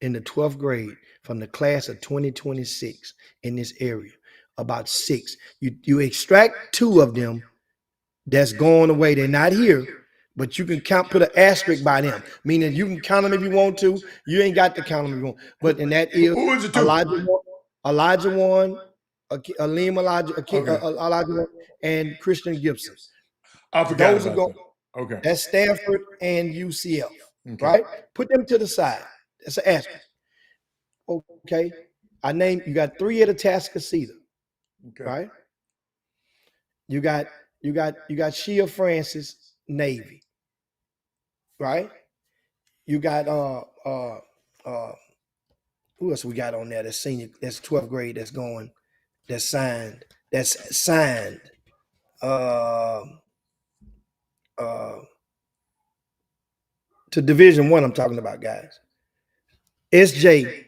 in the 12th grade from the class of 2026 in this area. About 6. You extract 2 of them that's going away. They're not here, but you can put an asterisk by them, meaning you can count them if you want to. You ain't got to count them if you want. But and that is Who is it two? Elijah Warren, Aleem Okay. Elijah Warren, and Christian Gibson. I forgot Those are about going. that. Okay. That's Stanford and UCF, Okay. right? Put them to the side. That's an asterisk. Okay. You got 3 at Atascocita, Okay. right? You got Shea Francis, Navy, right? You got who else we got on there? That's senior, that's 12th grade, that's signed to Division I. I'm talking about, guys. SJ,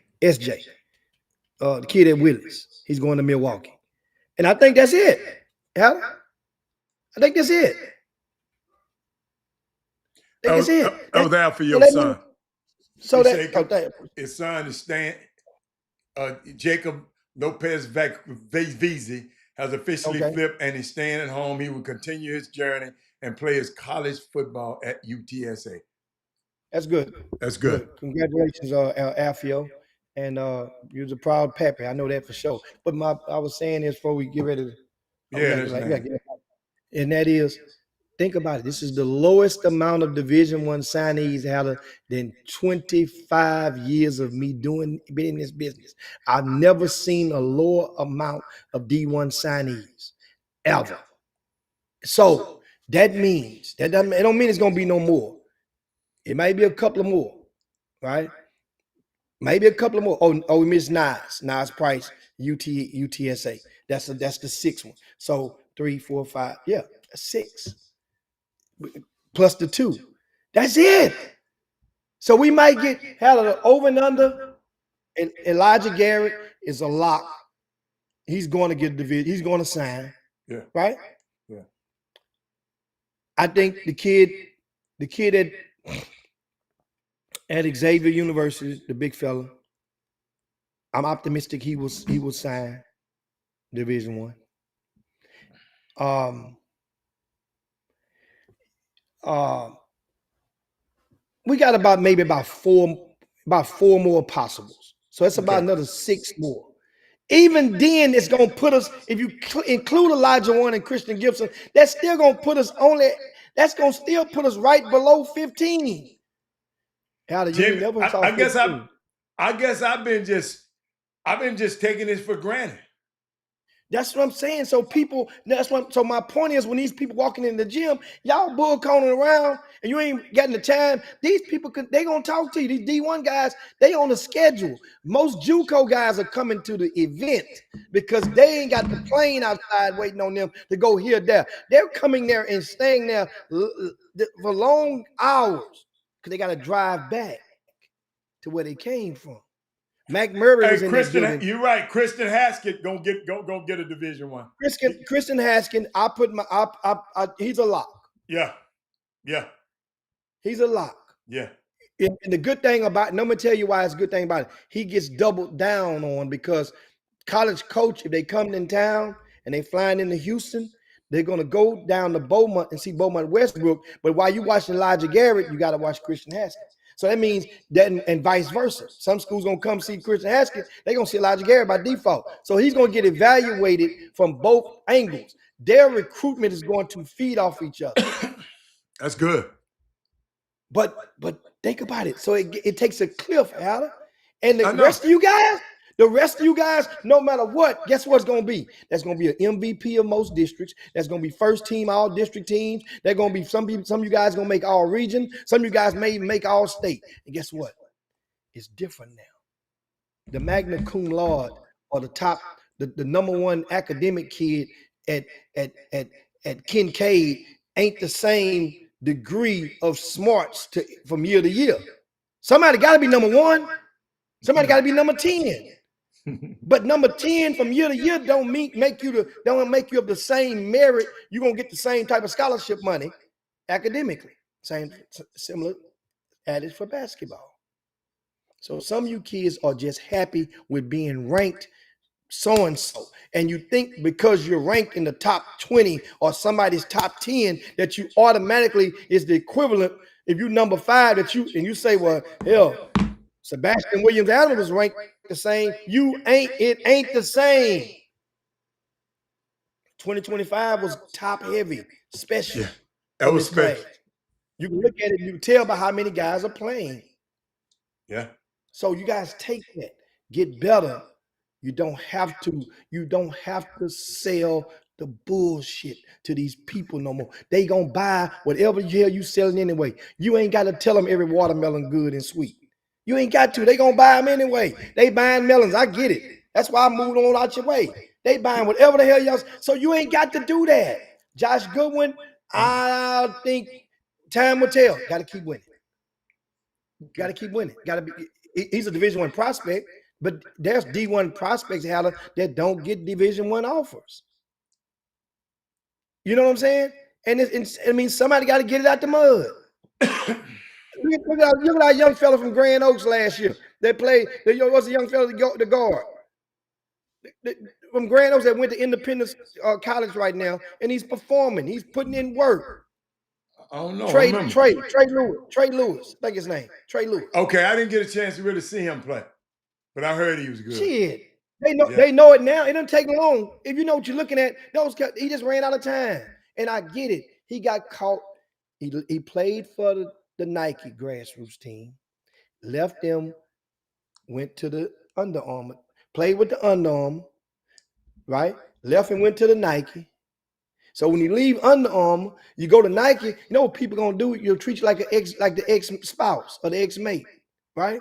the kid at Willis, he's going to Milwaukee, and I think that's it. I think that's it. I was out for your son. So his son is staying. Jacob Lopez Veazey has officially flipped, and he's staying at home. He will continue his journey and play his college football at UTSA. That's good. That's good. Congratulations, Alfio. And you're a proud pappy. I know that for sure. But I was saying this before we get ready to. And that is, think about it. This is the lowest amount of Division I signees had than 25 years of me being in this business. I've never seen a lower amount of D1 signees ever. So that means it don't mean it's gonna be no more. It might be a couple of more, right? Maybe a couple of more. We missed Nas Price, UTSA. That's the 6th one. So 3, 4, 5. Yeah, 6 plus the 2. That's it. So we might have an over and under. And Elijah Garrett is a lock. He's going to get division. He's going to sign. Yeah. Right. Yeah. I think the kid at Xavier University, the big fella, I'm optimistic he will sign Division I. We got about four more possibles. So it's about another 6 more. Even then, it's gonna put us, if you include Elijah Warren and Christian Gibson, that's still gonna put us right below 15. Jimmy, I guess I've been just taking this for granted. That's what I'm saying. So my point is, when these people walking in the gym, y'all bull coning around and you ain't getting the time, these people they gonna talk to you. These D1 guys, they on the schedule. Most JUCO guys are coming to the event because they ain't got the plane outside waiting on them to go here, there. They're coming there and staying there for long hours because they got to drive back to where they came from. Mac Murray was in that building. You're right. Kristen Haskett gonna get a Division I. Kristen Haskett, he's a lock. Yeah. He's a lock. Yeah. And the good thing about it, and I'm gonna tell you why it's a good thing about it. He gets doubled down on because college coach, if they come in town and they flying into Houston, they're gonna go down to Beaumont and see Beaumont Westbrook. But while you watching Elijah Garrett, you got to watch Christian Haskett. So that means that, and vice versa. Some schools gonna come see Christian Haskett, they're gonna see Elijah Garrett by default. So he's gonna get evaluated from both angles. Their recruitment is going to feed off each other. That's good. But think about it. So it takes a cliff, Adam. And the rest of you guys, no matter what, guess what's going to be? That's going to be an MVP of most districts. That's going to be first team, all district teams. They're going to be some of you guys going to make all region. Some of you guys may make all state. And guess what? It's different now. The magna cum laude or the number one academic kid at Kincaid ain't the same degree of smarts from year to year. Somebody got to be number 1. Somebody got to be number 10. But number 10 from year to year don't make you of the same merit. You're gonna get the same type of scholarship money academically. Similar added for basketball. So some of you kids are just happy with being ranked so and so, and you think because you're ranked in the top 20 or somebody's top 10 that you automatically is the equivalent. If you number 5 that you say, well, hell, Sebastian Williams Adams was ranked the same. It ain't the same. 2025 was top heavy, special that in was this class. special. You can look at it, you can tell by how many guys are playing. Yeah. So you guys take that, get better. You don't have to sell the bullshit to these people no more. They gonna buy whatever the hell you selling anyway. You ain't got to tell them every watermelon good and sweet. You ain't got to. They gonna buy them anyway. They buying melons. I get it. That's why I moved on out your way. They buying whatever the hell y'all. So you ain't got to do that. Josh Goodwin, I think time will tell. Got to keep winning. Got to keep winning. Got to be. He's a Division I prospect, but there's D1 prospects that don't get Division I offers. You know what I'm saying? And I mean, somebody got to get it out the mud. Look at our young fella from Grand Oaks last year. They played. What's the young fella the guard from Grand Oaks that went to Independence College right now, and he's performing. He's putting in work. I don't know. Trey Lewis, I think his name. Trey Lewis. Okay, I didn't get a chance to really see him play, but I heard he was good. Shit. They know it now. It doesn't take long. If you know what you're looking at, he just ran out of time. And I get it. He got caught. He played for the Nike grassroots team, left them, went to the Under Armour, played with the Under Armour, right? Left and went to the Nike. So when you leave Under Armour, you go to Nike, you know what people gonna do? You'll treat you like the ex-spouse or the ex-mate, right?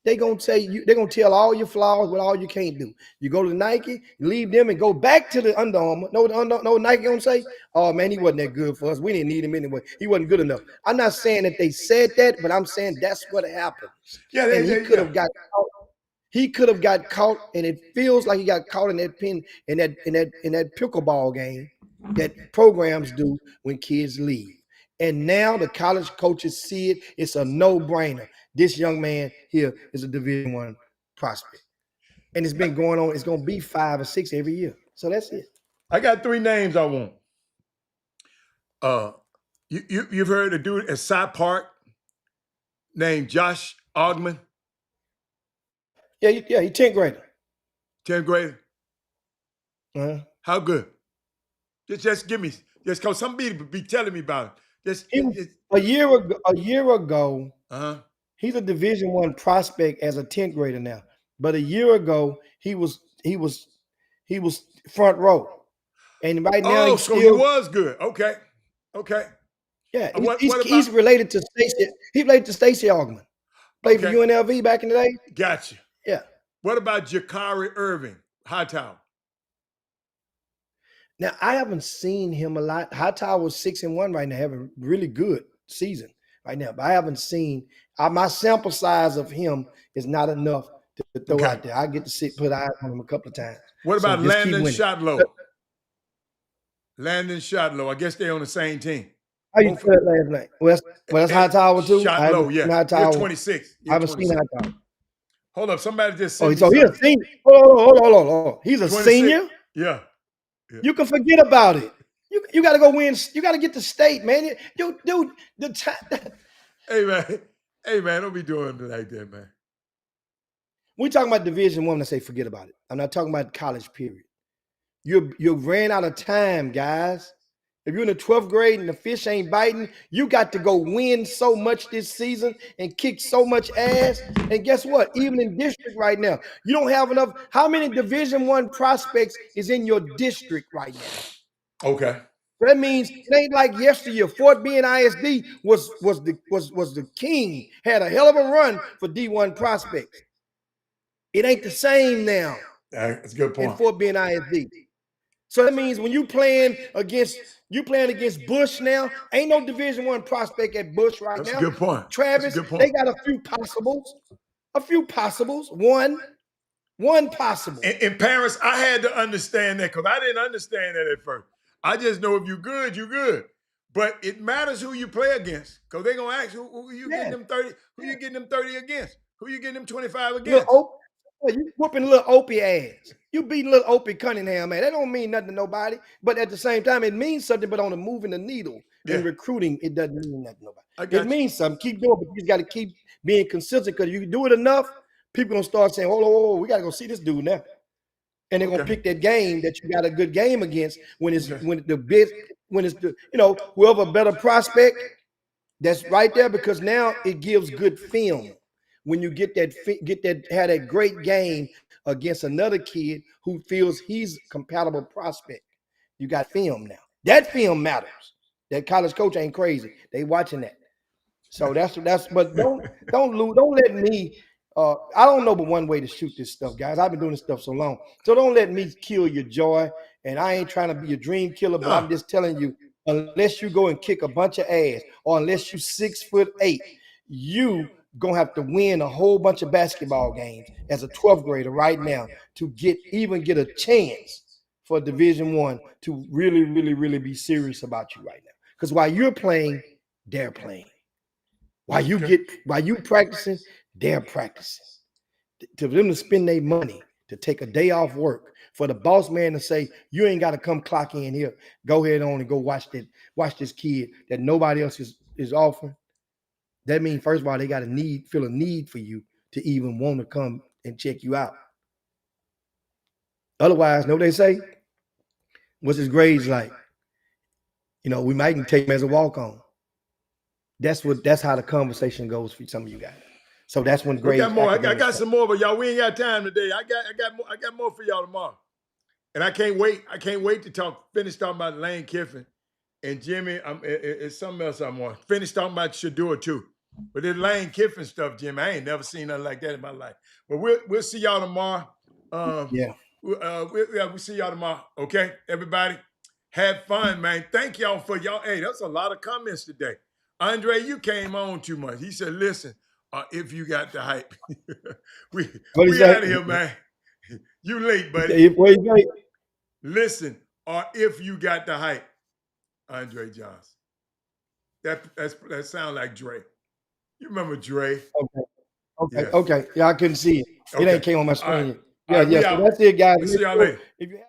They're gonna tell all your flaws, what all you can't do. You go to Nike, you leave them and go back to the Under Armour. No, Nike gonna say, oh man, he wasn't that good for us. We didn't need him anyway. He wasn't good enough. I'm not saying that they said that, but I'm saying that's what happens. Yeah, and he could have got caught. He could have got caught, and it feels like he got caught in that pickleball game that programs do when kids leave. And now the college coaches see it. It's a no-brainer. This young man here is a Division I prospect. And it's been going on. It's going to be 5 or 6 every year. So that's it. I got 3 names I want. You've heard a dude at Cy Park named Josh Ogman? Yeah, he 10th grader. 10th grader? Uh-huh. How good? Just give me, just because somebody be telling me about it. A year ago, he's a Division I prospect as a 10th grader now. But a year ago, he was front row. And right now he was good. Okay. Yeah, he's related to Stacey. He related to Stacey Augman. Played for UNLV back in the day. Gotcha. Yeah. What about Jakari Irving, Hightower? Now, I haven't seen him a lot. Hightower was 6-1 right now, having a really good season right now. But I haven't seen my sample size of him is not enough to throw out there. I get to put eyes on him a couple of times. What about Landon Shotlow? Landon Shotlow. I guess they're on the same team. How you say that last name? Well, that's Hightower too. Shotlow, yeah. Hightower. He's 26. I haven't seen Hightower. Hold up, somebody just said. Oh, so he's a senior. Hold on. He's a 26. Senior. Yeah. You can forget about it. You got to go win. You got to get to state, man. Dude, the time. Hey man, don't be doing it like that, man. We talking about Division I. I say forget about it. I'm not talking about college. Period. You ran out of time, guys. If you're in the 12th grade and the fish ain't biting, you got to go win so much this season and kick so much ass. And guess what? Even in district right now, you don't have enough. How many Division I prospects is in your district right now? Okay. That means it ain't like yesteryear. Fort Bend ISD was the king. Had a hell of a run for D1 prospects. It ain't the same now. That's a good point. In Fort Bend ISD. So that means when you playing against Bush now, ain't no Division I prospect at Bush right now. That's a good point. Travis, they got a few possibles. One possible. In Paris, I had to understand that because I didn't understand that at first. I just know if you're good, you're good. But it matters who you play against because they're gonna ask who you getting them 30, who you getting them 30 against, who you getting them 25 against. You whooping little Opie ass. You beat little Opie Cunningham, man. That don't mean nothing to nobody. But at the same time, it means something. But on the moving the needle in Yeah. recruiting, it doesn't mean nothing to nobody. I got It you. means something. Keep doing, but you just got to keep being consistent. Because you do it enough, people gonna start saying, "Oh, we gotta go see this dude now," and they're gonna Okay. pick that game that you got a good game against when it's Okay. when the best when it's the whoever better prospect that's right there, because now it gives good film when you get had that great game against another kid who feels he's compatible prospect. You got film now. That film matters. That college coach ain't crazy. They watching that. So that's but don't let me I don't know but one way to shoot this stuff, guys. I've been doing this stuff so long. So don't let me kill your joy. And I ain't trying to be a dream killer, but I'm No. just telling you, unless you go and kick a bunch of ass, or unless you 6'8", you gonna have to win a whole bunch of basketball games as a 12th grader right now to get a chance for Division One to really, really, really be serious about you right now. Because while you're playing, they're playing. While you practicing, they're practicing. To them to spend their money to take a day off work, for the boss man to say, you ain't got to come clock in here. Go ahead on and go watch this kid that nobody else is offering. That means, first of all, they got feel a need for you to even want to come and check you out. Otherwise, know what they say? What's his grades like? We might even take him as a walk-on. That's how the conversation goes for some of you guys. So that's when We grades. got more. I got some more, but y'all, we ain't got time today. I got more for y'all tomorrow. And I can't wait. I can't wait to finish talking about Lane Kiffin and Jimmy. It's something else I want. Finish talking about Shador too. But this Lane Kiffin stuff, Jimmy, I ain't never seen nothing like that in my life. But we'll see y'all tomorrow. Yeah. We'll see y'all tomorrow. Okay, everybody, have fun, man. Thank y'all for y'all. Hey, that's a lot of comments today. Andre, you came on too much. He said, "Listen, if you got the hype, we out of here, man. You late, buddy. Listen, or if you got the hype, Andre Johnson. That sound like Dre. You remember Dre? Okay. Yes. Okay. Yeah, I couldn't see it. It Okay. ain't came on my All right. screen. All right, we So out. that's it, guys. We'll see y'all later. If you